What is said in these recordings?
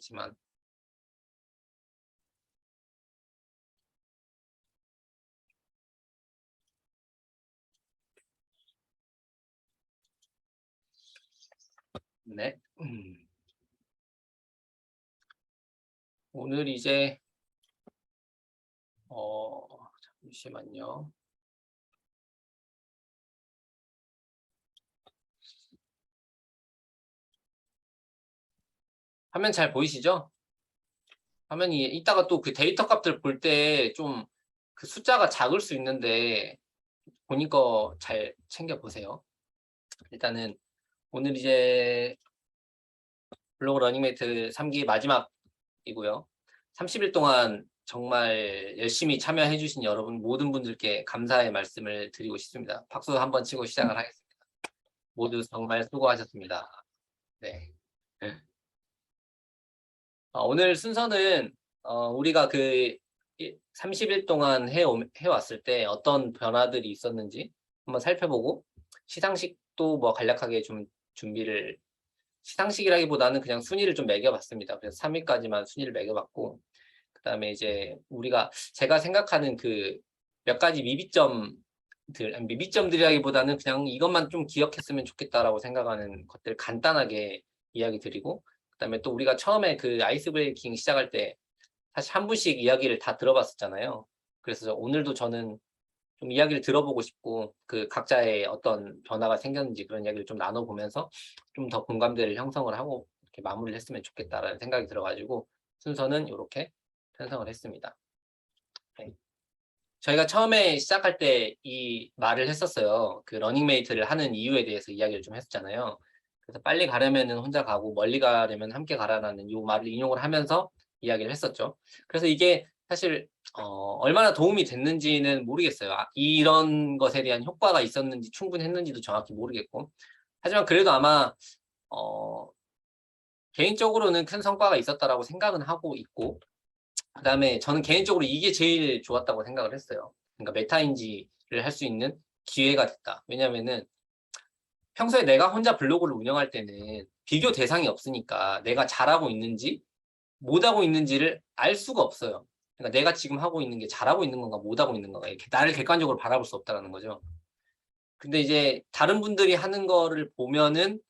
있겠지만. 네. 오늘 이제 잠시만요. 화면 잘 보이시죠? 화면이 이따가 또 그 데이터 값들 볼 때 좀 그 숫자가 작을 수 있는데 본인 거 잘 챙겨 보세요. 일단은 오늘 이제 블로그 러닝메이트 3기 마지막이고요. 30일 동안 정말 열심히 참여해 주신 여러분 모든 분들께 감사의 말씀을 드리고 싶습니다. 박수 한번 치고 시작을 하겠습니다. 모두 정말 수고하셨습니다. 네. 오늘 순서는 우리가 그 30일 동안 해왔을 때 어떤 변화들이 있었는지 한번 살펴보고 시상식도 뭐 간략하게 좀 준비를 시상식이라기보다는 그냥 순위를 좀 매겨봤습니다. 그래서 3위까지만 순위를 매겨봤고 그다음에 이제 제가 생각하는 그 몇 가지 미비점들이라기보다는 그냥 이것만 좀 기억했으면 좋겠다라고 생각하는 것들 간단하게 이야기 드리고 그다음에 또 우리가 처음에 그 아이스 브레이킹 시작할 때 사실 한 분씩 이야기를 다 들어봤었잖아요. 그래서 오늘도 저는 좀 이야기를 들어보고 싶고 그 각자의 어떤 변화가 생겼는지 그런 이야기를 좀 나눠보면서 좀 더 공감대를 형성을 하고 이렇게 마무리를 했으면 좋겠다라는 생각이 들어가지고 순서는 이렇게 편성을 했습니다. 네. 저희가 처음에 시작할 때 이 말을 했었어요. 그 러닝메이트를 하는 이유에 대해서 이야기를 좀 했었잖아요. 그래서 빨리 가려면은 혼자 가고 멀리 가려면 함께 가라라는 이 말을 인용을 하면서 이야기를 했었죠. 그래서 이게 사실 얼마나 도움이 됐는지는 모르겠어요. 이런 것에 대한 효과가 있었는지 충분했는지도 정확히 모르겠고 하지만 그래도 아마 개인적으로는 큰 성과가 있었다라고 생각은 하고 있고 그다음에 저는 개인적으로 이게 제일 좋았다고 생각을 했어요. 그러니까 메타인지를 할 수 있는 기회가 됐다. 왜냐면은 평소에 내가 혼자 블로그를 운영할 때는 비교 대상이 없으니까 내가 잘하고 있는지 못하고 있는지를 알 수가 없어요. 그러니까 내가 지금 하고 있는 게 잘하고 있는 건가 못하고 있는 건가 이렇게 나를 객관적으로 바라볼 수 없다는 거죠. 근데 이제 다른 분들이 하는 거를 보면은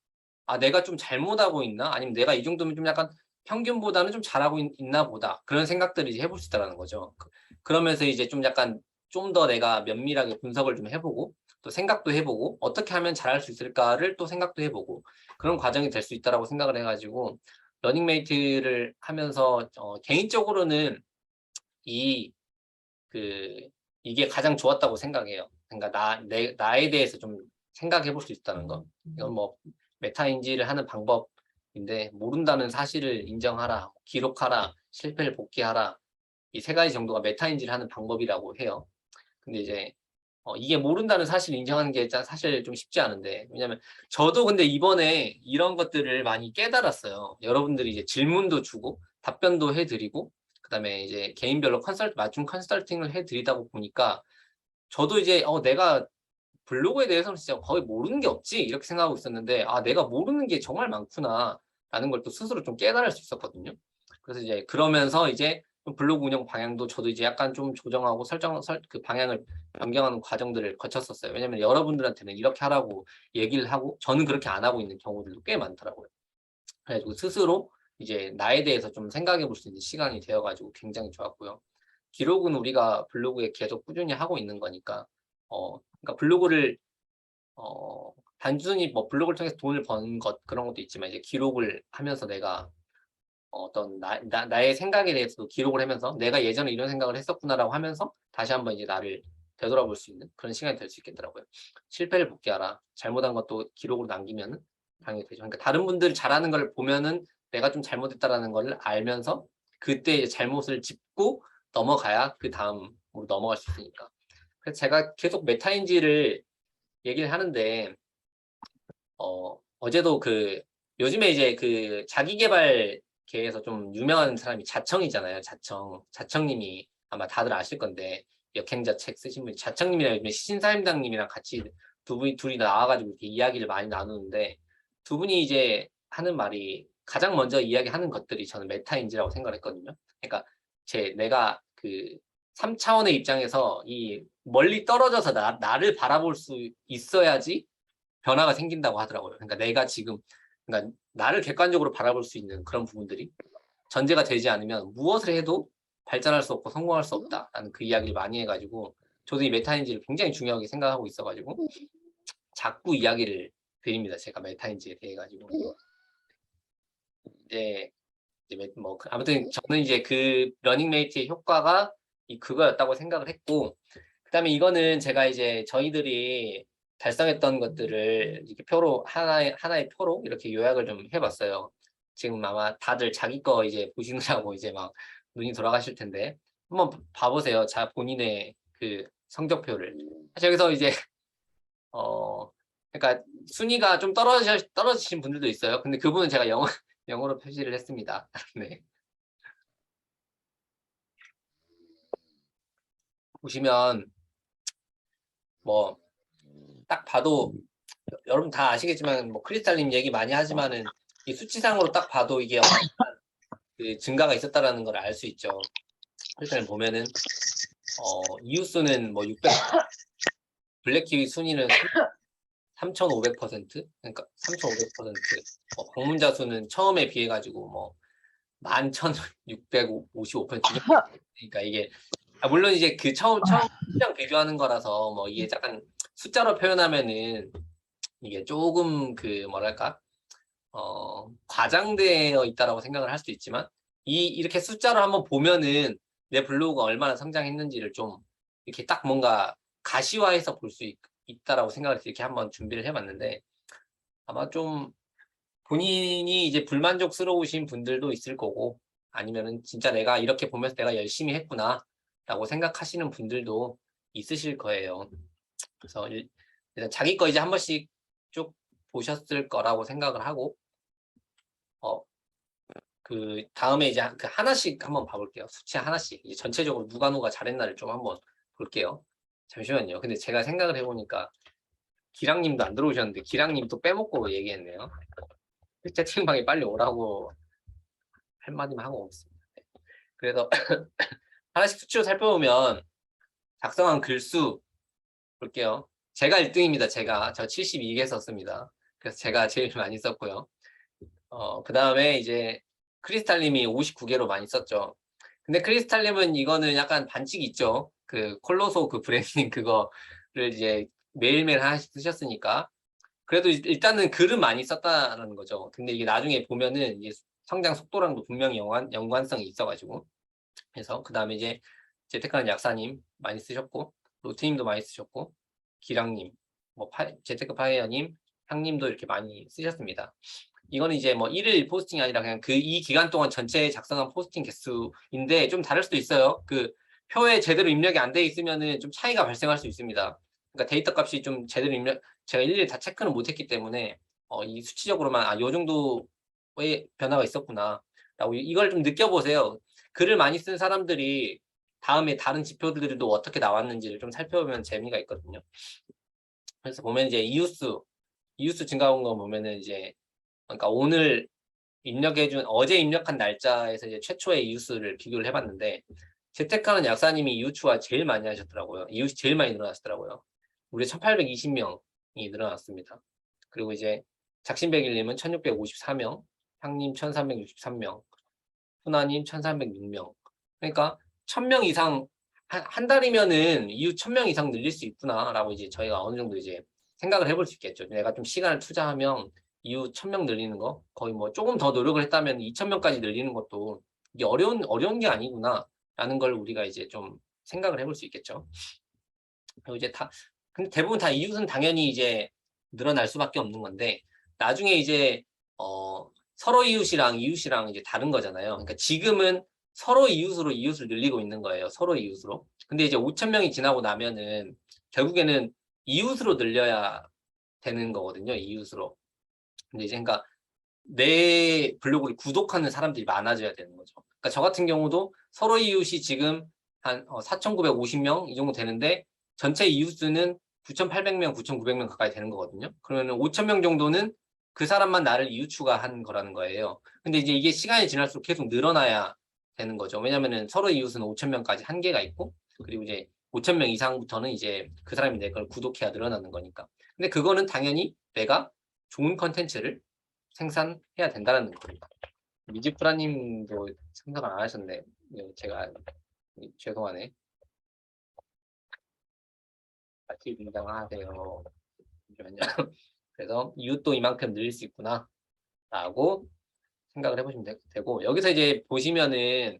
내가 좀 잘못하고 있나? 아니면 내가 이 정도면 좀 약간 평균보다는 좀 잘하고 있나 보다. 그런 생각들을 이제 해볼 수 있다는 거죠. 그러면서 이제 좀 약간 좀 더 내가 면밀하게 분석을 좀 해보고 또 생각도 해보고 어떻게 하면 잘할 수 있을까를 또 생각도 해보고 그런 과정이 될 수 있다라고 생각을 해가지고 러닝메이트를 하면서 개인적으로는 이 이게 가장 좋았다고 생각해요. 그러니까 나에 대해서 좀 생각해 볼 수 있다는 거. 이건 뭐 메타인지를 하는 방법인데 모른다는 사실을 인정하라, 기록하라, 실패를 복귀하라. 이 세 가지 정도가 메타인지를 하는 방법이라고 해요. 근데 이제 이게 모른다는 사실을 인정하는 게 사실 좀 쉽지 않은데 왜냐면 저도 근데 이번에 이런 것들을 많이 깨달았어요. 여러분들이 이제 질문도 주고 답변도 해드리고 그다음에 이제 개인별로 맞춤 컨설팅을 해드리다 보니까 저도 이제 내가 블로그에 대해서는 진짜 거의 모르는 게 없지 이렇게 생각하고 있었는데 내가 모르는 게 정말 많구나 라는 걸 또 스스로 좀 깨달을 수 있었거든요. 그래서 이제 그러면서 이제 블로그 운영 방향도 저도 이제 약간 좀 조정하고 그 방향을 변경하는 과정들을 거쳤었어요. 왜냐면 여러분들한테는 이렇게 하라고 얘기를 하고 저는 그렇게 안 하고 있는 경우들도 꽤 많더라고요. 그래가지고 스스로 이제 나에 대해서 좀 생각해 볼 수 있는 시간이 되어가지고 굉장히 좋았고요. 기록은 우리가 블로그에 계속 꾸준히 하고 있는 거니까 그러니까 블로그를 단순히 뭐 블로그를 통해서 돈을 버는 것 그런 것도 있지만 이제 기록을 하면서 내가 어떤 나의 생각에 대해서도 기록을 하면서 내가 예전에 이런 생각을 했었구나라고 하면서 다시 한번 이제 나를 되돌아볼 수 있는 그런 시간이 될 수 있겠더라고요. 실패를 복귀하라. 잘못한 것도 기록으로 남기면은 당연히 되죠. 그러니까 다른 분들 잘하는 걸 보면은 내가 좀 잘못했다라는 걸 알면서 그때 이제 잘못을 짚고 넘어가야 그 다음으로 넘어갈 수 있으니까. 그래서 제가 계속 메타인지를 얘기를 하는데 어제도 요즘에 이제 그 자기계발계에서 좀 유명한 사람이 자청이잖아요. 자청님이 아마 다들 아실 건데 역행자 책 쓰신 분이 자청님이랑 요즘에 신사임당님이랑 같이 둘이 나와가지고 이렇게 이야기를 많이 나누는데 두 분이 이제 하는 말이 가장 먼저 이야기하는 것들이 저는 메타인지라고 생각을 했거든요. 그러니까 내가 그 3차원의 입장에서 이 멀리 떨어져서 나를 바라볼 수 있어야지 변화가 생긴다고 하더라고요. 그러니까 내가 지금, 그러니까 나를 객관적으로 바라볼 수 있는 그런 부분들이 전제가 되지 않으면 무엇을 해도 발전할 수 없고 성공할 수 없다라는 그 이야기를 많이 해가지고, 저도 이 메타인지를 굉장히 중요하게 생각하고 있어가지고 자꾸 이야기를 드립니다. 제가 메타인지에 대해 가지고. 이제 뭐 아무튼 저는 이제 그 러닝메이트의 효과가 그거였다고 생각을 했고, 그다음에 이거는 제가 이제 저희들이 달성했던 것들을 이렇게 표로 하나의 표로 이렇게 요약을 좀 해봤어요. 지금 아마 다들 자기 거 이제 보시느라고 이제 막 눈이 돌아가실 텐데 한번 봐보세요. 본인의 그 성적표를. 여기서 이제 그러니까 순위가 좀 떨어지신 분들도 있어요. 근데 그분은 제가 영어로 표시를 했습니다. 네. 보시면 뭐 딱 봐도 여러분 다 아시겠지만 뭐 크리스탈님 얘기 많이 하지만은 이 수치상으로 딱 봐도 이게 그 증가가 있었다라는 걸 알 수 있죠. 일단 보면은 이웃수는 뭐 600, 블랙키위 순위는 3,500%, 그러니까 3,500%, 방문자 수는 처음에 비해 가지고 뭐 11,655%. 그러니까 이게 물론 이제 그 처음 시장 비교하는 거라서 뭐 이게 약간 숫자로 표현하면은 이게 조금 그 뭐랄까 과장되어 있다라고 생각을 할 수도 있지만, 이렇게 숫자로 한번 보면은 내 블로그가 얼마나 성장했는지를 좀 이렇게 딱 뭔가 가시화해서 볼 수 있다라고 생각을 해서 이렇게 한번 준비를 해봤는데, 아마 좀 본인이 이제 불만족스러우신 분들도 있을 거고, 아니면은 진짜 내가 이렇게 보면서 내가 열심히 했구나 라고 생각하시는 분들도 있으실 거예요. 그래서 일단 자기 거 이제 한 번씩 쭉 보셨을 거라고 생각을 하고, 그 다음에 이제 그 하나씩 한번 봐볼게요. 수치 하나씩. 이제 전체적으로 누가 잘했나를 좀 한번 볼게요. 잠시만요. 근데 제가 생각을 해보니까 기랑님도 안 들어오셨는데 기랑님 또 빼먹고 얘기했네요. 채팅방에 빨리 오라고 한마디만 하고 오겠습니다. 그래서 하나씩 수치로 살펴보면 작성한 글수 볼게요. 제가 1등입니다. 저 72개 썼습니다. 그래서 제가 제일 많이 썼고요. 그 다음에 이제 크리스탈님이 59개로 많이 썼죠. 근데 크리스탈님은 이거는 약간 반칙이 있죠. 그 콜로소 그 브랜딩 그거를 이제 매일매일 하나씩 쓰셨으니까. 그래도 일단은 글은 많이 썼다는 거죠. 근데 이게 나중에 보면은 이게 성장 속도랑도 분명히 연관성이 있어가지고. 그래서 그 다음에 이제 재테크하는 약사님 많이 쓰셨고, 로트님도 많이 쓰셨고, 기랑님, 뭐 재테크 파이어님, 향님도 이렇게 많이 쓰셨습니다. 이거는 이제 뭐 1일 포스팅이 아니라 그냥 이 기간 동안 전체 작성한 포스팅 개수인데 좀 다를 수도 있어요. 그 표에 제대로 입력이 안 돼 있으면은 좀 차이가 발생할 수 있습니다. 그러니까 데이터 값이 좀 제대로 제가 일일이 다 체크는 못했기 때문에 이 수치적으로만 요 정도의 변화가 있었구나 라고 이걸 좀 느껴보세요. 글을 많이 쓴 사람들이 다음에 다른 지표들도 어떻게 나왔는지를 좀 살펴보면 재미가 있거든요. 그래서 보면 이제 이웃수 증가한 거 보면은 이제, 그러니까 어제 입력한 날짜에서 이제 최초의 이웃수를 비교를 해봤는데, 재테크하는 약사님이 이웃수가 제일 많이 하셨더라고요. 이웃이 제일 많이 늘어났더라고요. 우리 1820명이 늘어났습니다. 그리고 이제 작신백일님은 1654명, 향님 1363명, 훈아님 1306명. 그러니까 1000명 이상, 한 달이면은 이웃 1000명 이상 늘릴 수 있구나라고 이제 저희가 어느 정도 이제 생각을 해볼 수 있겠죠. 내가 좀 시간을 투자하면 이웃 1000명 늘리는 거, 거의 뭐 조금 더 노력을 했다면 2000명까지 늘리는 것도 이게 어려운 게 아니구나라는 걸 우리가 이제 좀 생각을 해볼 수 있겠죠. 그리고 이제 근데 대부분 다 이웃은 당연히 이제 늘어날 수밖에 없는 건데, 나중에 이제 서로 이웃이랑 이제 다른 거잖아요. 그러니까 지금은 서로 이웃으로 이웃을 늘리고 있는 거예요. 서로 이웃으로. 근데 이제 5,000명이 지나고 나면은 결국에는 이웃으로 늘려야 되는 거거든요. 이웃으로. 근데 이제 그러니까 내 블로그를 구독하는 사람들이 많아져야 되는 거죠. 그러니까 저 같은 경우도 서로 이웃이 지금 한 4,950명 이 정도 되는데, 전체 이웃 수는 9,800명, 9,900명 가까이 되는 거거든요. 그러면 5,000명 정도는 그 사람만 나를 이웃 추가한 거라는 거예요. 근데 이제 이게 시간이 지날수록 계속 늘어나야 되는 거죠. 왜냐면은 서로 이웃은 5,000명까지 한계가 있고, 그리고 이제 5,000명 이상부터는 이제 그 사람이 내 걸 구독해야 늘어나는 거니까. 근데 그거는 당연히 내가 좋은 컨텐츠를 생산해야 된다는 겁니다. 미지프라님도 생각을 안 하셨네. 제가 죄송하네. 같이 등장하세요. 잠시만요. 그래서 이웃도 이만큼 늘릴 수 있구나 라고 생각을 해보시면 되고, 여기서 이제 보시면은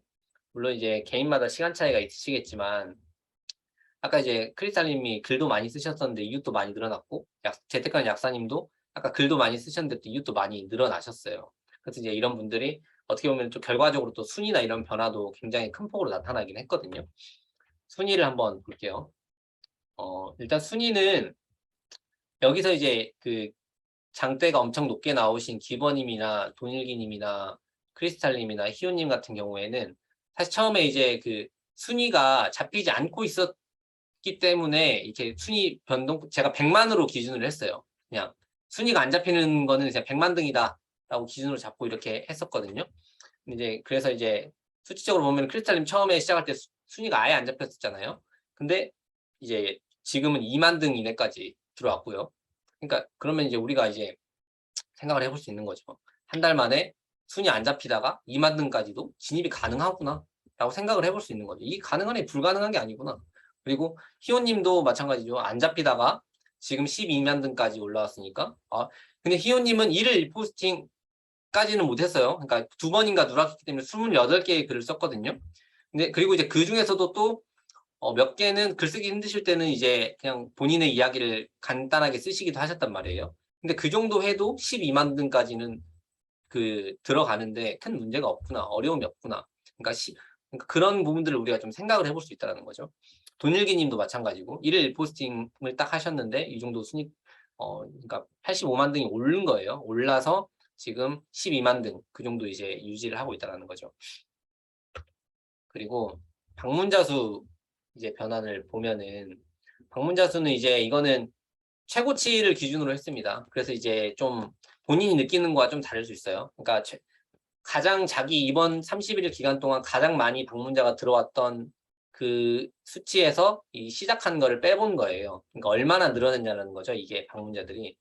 물론 이제 개인마다 시간 차이가 있으시겠지만, 아까 이제 크리스탈님이 글도 많이 쓰셨었는데 이웃도 많이 늘어났고, 재테크한 약사님도 아까 글도 많이 쓰셨는데 또 이웃도 많이 늘어나셨어요. 그래서 이제 이런 분들이 어떻게 보면 좀 결과적으로 또 순위나 이런 변화도 굉장히 큰 폭으로 나타나긴 했거든요. 순위를 한번 볼게요. 일단 순위는 여기서 이제 그 장대가 엄청 높게 나오신 기버님이나 돈일기님이나 크리스탈님이나 희호님 같은 경우에는 사실 처음에 이제 그 순위가 잡히지 않고 있었기 때문에 이렇게 순위 변동, 제가 100만으로 기준을 했어요. 그냥 순위가 안 잡히는 거는 그냥 100만 등이다 라고 기준으로 잡고 이렇게 했었거든요. 이제 그래서 이제 수치적으로 보면 크리스탈님 처음에 시작할 때 순위가 아예 안 잡혔었잖아요. 근데 이제 지금은 2만 등 이내까지 들어왔고요. 그러니까 그러면 이제 우리가 이제 생각을 해볼 수 있는 거죠. 한 달 만에 순위 안 잡히다가 2만 등까지도 진입이 가능하구나 라고 생각을 해볼 수 있는 거죠. 이게 가능하네, 불가능한 게 아니구나. 그리고 희호님도 마찬가지죠. 안 잡히다가 지금 12만 등까지 올라왔으니까. 근데 희호님은 1일 1포스팅까지는 못했어요. 그러니까 2번인가 누락했기 때문에 28개의 글을 썼거든요. 근데 그리고 이제 그 중에서도 또 몇 개는 글쓰기 힘드실 때는 이제 그냥 본인의 이야기를 간단하게 쓰시기도 하셨단 말이에요. 근데 그 정도 해도 12만 등까지는 그 들어가는데 큰 문제가 없구나, 어려움이 없구나. 그러니까 그런 부분들을 우리가 좀 생각을 해볼 수 있다는 거죠. 돈일기님도 마찬가지고 1일 포스팅을 딱 하셨는데 이 정도 순위, 그러니까 85만 등이 오른 거예요. 올라서 지금 12만 등 그 정도 이제 유지를 하고 있다는 거죠. 그리고 방문자 수 이제 변화를 보면은 방문자 수는 이제 이거는 최고치를 기준으로 했습니다. 그래서 이제 좀 본인이 느끼는 거와 좀 다를 수 있어요. 그러니까 가장 자기 이번 31일 기간 동안 가장 많이 방문자가 들어왔던 그 수치에서 이 시작한 거를 빼본 거예요. 그러니까 얼마나 늘어났냐는 거죠. 이게 방문자들이.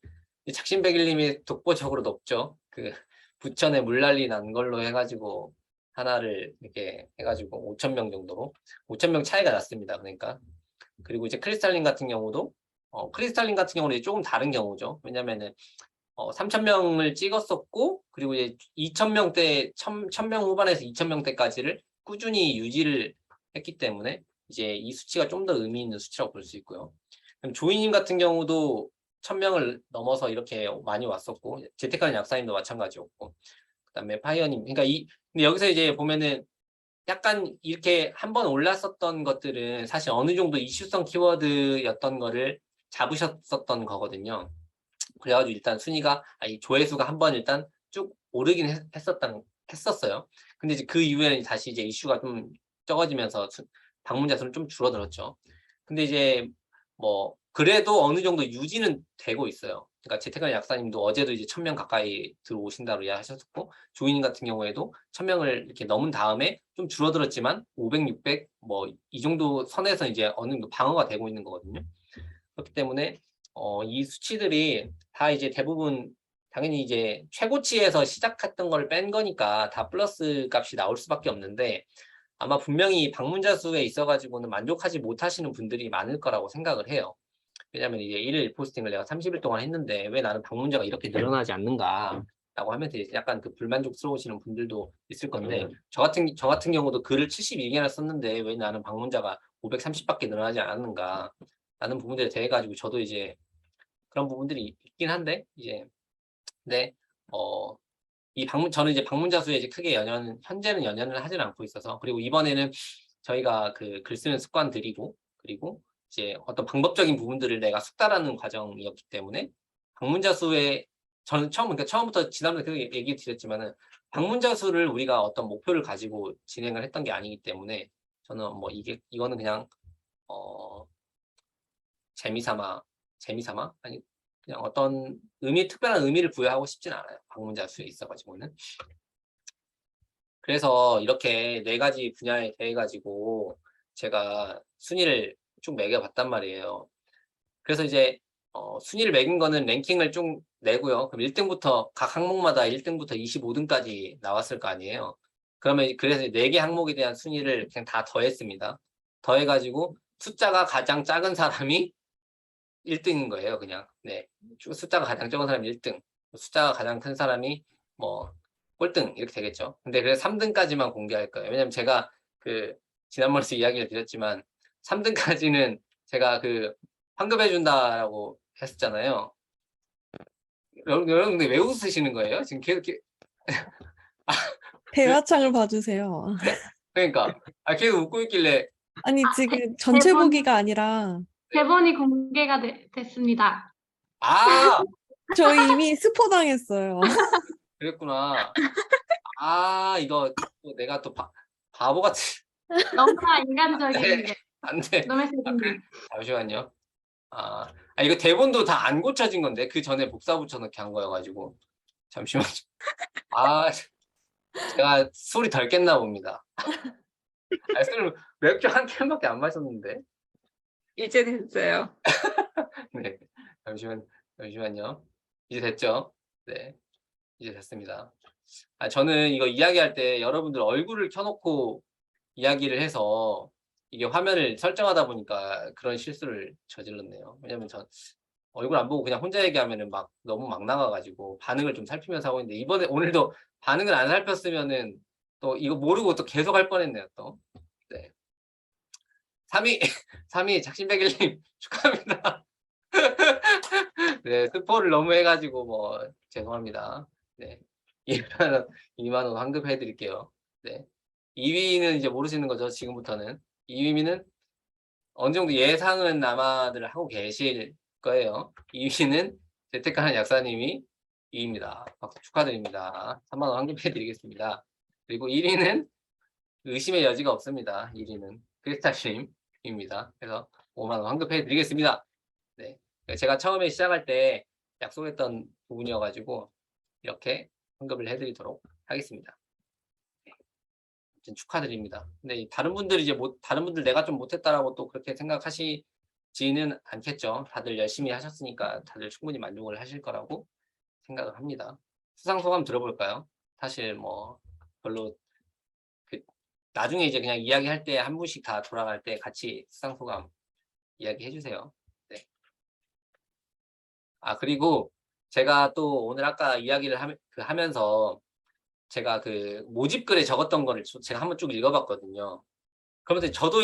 작심백일님이 독보적으로 높죠. 그 부천에 물난리 난 걸로 해가지고 하나를 이렇게 해가지고 5,000명 정도로 5,000명 차이가 났습니다. 그러니까 그리고 이제 크리스탈린 같은 경우도 크리스탈린 같은 경우는 조금 다른 경우죠. 왜냐면은 3,000명을 찍었었고 그리고 이제 2,000명대 1,000명 후반에서 2,000명대까지를 꾸준히 유지를 했기 때문에 이제 이 수치가 좀 더 의미 있는 수치라고 볼 수 있고요. 그럼 조이님 같은 경우도 1,000명을 넘어서 이렇게 많이 왔었고 재테크하는 약사님도 마찬가지였고 그다음에 파이어님 그러니까 근데 여기서 이제 보면은 약간 이렇게 한번 올랐었던 것들은 사실 어느 정도 이슈성 키워드였던 거를 잡으셨었던 거거든요. 그래가지고 일단 순위가 이 조회수가 한번 일단 쭉 오르긴 했었어요. 근데 이제 그 이후에는 다시 이제 이슈가 좀 적어지면서 방문자 수는 좀 줄어들었죠. 근데 이제 뭐 그래도 어느 정도 유지는 되고 있어요. 그러니까 재테크한 약사님도 어제도 이제 1,000명 가까이 들어오신다고 이야기하셨고 조이님 같은 경우에도 1,000명을 이렇게 넘은 다음에 좀 줄어들었지만 500, 600 뭐 이 정도 선에서 이제 어느 정도 방어가 되고 있는 거거든요. 그렇기 때문에 이 수치들이 다 이제 대부분 당연히 이제 최고치에서 시작했던 걸 뺀 거니까 다 플러스 값이 나올 수밖에 없는데 아마 분명히 방문자 수에 있어가지고는 만족하지 못하시는 분들이 많을 거라고 생각을 해요. 왜냐면 이제 1일 포스팅을 내가 30일 동안 했는데 왜 나는 방문자가 이렇게 늘어나지 않는가 라고 하면서 약간 그 불만족스러우시는 분들도 있을 건데 저 같은 경우도 글을 72개나 썼는데 왜 나는 방문자가 530밖에 늘어나지 않았는가 라는 부분들에 대해 가지고 저도 이제 그런 부분들이 있긴 한데 이제 근데 저는 이제 방문자 수에 이제 크게 현재는 연연을 하진 않고 있어서 그리고 이번에는 저희가 그 글 쓰는 습관들이고 그리고 이제 어떤 방법적인 부분들을 내가 숙달하는 과정이었기 때문에 방문자 수에 저는 그러니까 처음부터 지난번에 그 얘기 드렸지만은 방문자 수를 우리가 어떤 목표를 가지고 진행을 했던 게 아니기 때문에 저는 뭐 이거는 그냥 재미삼아 아니 그냥 어떤 특별한 의미를 부여하고 싶진 않아요. 방문자 수에 있어가지고는. 그래서 이렇게 4가지 분야에 대해 가지고 제가 순위를 쭉 매겨봤단 말이에요. 그래서 이제 순위를 매긴 거는 랭킹을 쭉 내고요. 그럼 1등부터 각 항목마다 1등부터 25등까지 나왔을 거 아니에요. 그러면 그래서 4개 항목에 대한 순위를 그냥 다 더했습니다. 더해가지고 숫자가 가장 작은 사람이 1등인 거예요, 그냥. 네. 숫자가 가장 적은 사람이 1등. 숫자가 가장 큰 사람이 뭐 꼴등 이렇게 되겠죠. 근데 그래서 3등까지만 공개할 거예요. 왜냐면 제가 지난번에도 이야기를 드렸지만 3등까지는 제가 환급해 준다라고 했었잖아요. 여러분 근데 왜 웃으시는 거예요? 지금 계속 대화창을 봐주세요. 그러니까 계속 웃고 있길래 아니 지금 전체 보기가 아니라 대본이 공개가 됐습니다. 아 저희 이미 스포당했어요. 그랬구나. 이거 또 내가 또 바보같이 너무나 인간적인 네, 안 돼. 너무 세습니다. 잠시만요. 이거 대본도 다 안 고쳐진 건데 그 전에 복사 붙여넣기 한 거여가지고 잠시만요. 제가 술이 덜 깼나 봅니다. 술 맥주 한 캔밖에 안 마셨는데. 이제 됐어요. 네, 잠시만요. 이제 됐죠? 네, 이제 됐습니다. 저는 이거 이야기할 때 여러분들 얼굴을 켜놓고 이야기를 해서 이게 화면을 설정하다 보니까 그런 실수를 저질렀네요. 왜냐면 전 얼굴 안 보고 그냥 혼자 얘기하면은 너무 막 나가가지고 반응을 좀 살피면서 하고 있는데 오늘도 반응을 안 살폈으면은 또 이거 모르고 또 계속 할 뻔했네요, 또. 네. 3위 작심백일님 축하합니다. 네, 스포를 너무 해가지고 죄송합니다. 네. 2만 원 환급해 드릴게요. 네. 2위는 이제 모르시는 거죠, 지금부터는. 2위는 어느 정도 예상은 아마들 하고 계실 거예요. 2위는 재택하는 약사님이 2위입니다. 박수 축하드립니다. 3만 원 환급해 드리겠습니다. 그리고 1위는 의심의 여지가 없습니다. 1위는 크리스탈님입니다. 그래서 5만 원 환급해 드리겠습니다. 네. 제가 처음에 시작할 때 약속했던 부분이어가지고 이렇게 환급을 해드리도록 하겠습니다. 축하드립니다. 근데 다른 분들 내가 좀 못했다라고 또 그렇게 생각하시지는 않겠죠. 다들 열심히 하셨으니까 다들 충분히 만족을 하실 거라고 생각을 합니다. 수상 소감 들어볼까요? 사실 별로 나중에 이제 그냥 이야기할 때 한 분씩 다 돌아갈 때 같이 수상 소감 이야기해 주세요. 네. 그리고 제가 또 오늘 아까 이야기를 하면서 제가 모집글에 적었던 거를 제가 한번 쭉 읽어봤거든요. 그런데 저도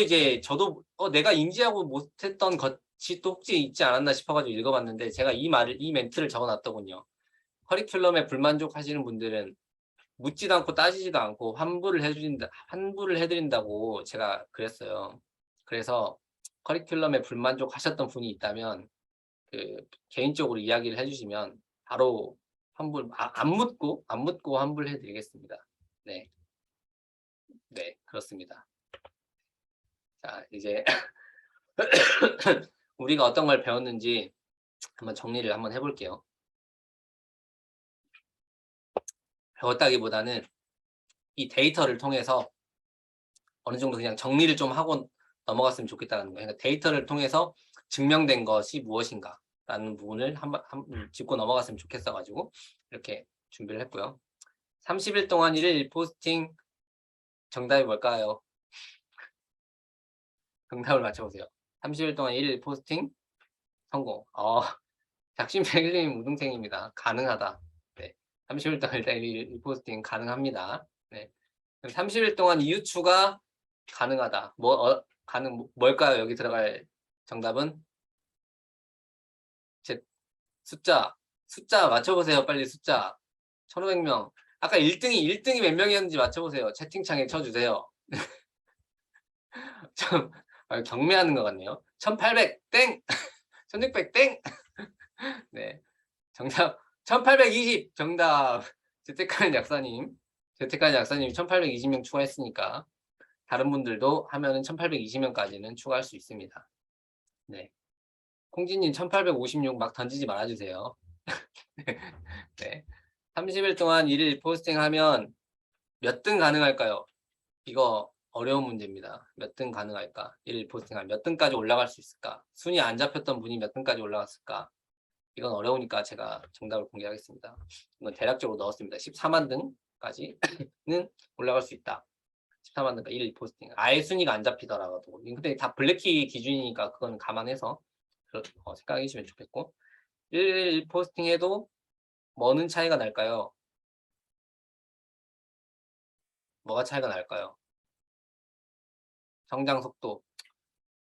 내가 인지하고 못했던 것이 또 혹시 있지 않았나 싶어가지고 읽어봤는데 제가 이 멘트를 적어놨더군요. 커리큘럼에 불만족하시는 분들은 묻지도 않고 따지지도 않고 환불을 해드린다고 제가 그랬어요. 그래서 커리큘럼에 불만족하셨던 분이 있다면 개인적으로 이야기를 해주시면 바로 환불 안 묻고 환불해 드리겠습니다. 네, 그렇습니다. 자, 이제 우리가 어떤 걸 배웠는지 한번 정리를 한번 해볼게요. 배웠다기보다는 이 데이터를 통해서 어느 정도 그냥 정리를 좀 하고 넘어갔으면 좋겠다는 거예요. 그러니까 데이터를 통해서 증명된 것이 무엇인가 라는 부분을 한번 짚고 넘어갔으면 좋겠어가지고 이렇게 준비를 했고요. 30일 동안 1일 포스팅 정답이 뭘까요? 정답을 맞춰보세요. 30일 동안 1일 포스팅 성공. 작심백일님 우등생입니다. 가능하다. 네. 30일 동안 일단 1일 포스팅 가능합니다. 네. 30일 동안 이유 추가 가능하다. 뭘까요? 여기 들어갈 정답은? 숫자 맞춰보세요. 빨리 숫자. 1500명. 아까 1등이 몇 명이었는지 맞춰보세요. 채팅창에 쳐주세요. 좀 경매하는 것 같네요. 1800 땡! 1600 땡! 네. 정답 1820 정답. 재택하는 약사님이 1820명 추가했으니까 다른 분들도 하면은 1820명까지는 추가할 수 있습니다. 네. 콩지님 1856 막 던지지 말아주세요. 네. 30일 동안 1일 포스팅하면 몇 등 가능할까요? 이거 어려운 문제입니다. 몇 등 가능할까? 1일 포스팅하면 몇 등까지 올라갈 수 있을까? 순위 안 잡혔던 분이 몇 등까지 올라갔을까? 이건 어려우니까 제가 정답을 공개하겠습니다. 이건 대략적으로 넣었습니다. 14만 등까지는 올라갈 수 있다. 14만 등까지 1일 포스팅. 아예 순위가 안 잡히더라도. 근데 다 블랙키 기준이니까 그건 감안해서 생각해 주시면 좋겠고. 1일 포스팅해도 뭐는 차이가 날까요? 뭐가 차이가 날까요? 성장 속도,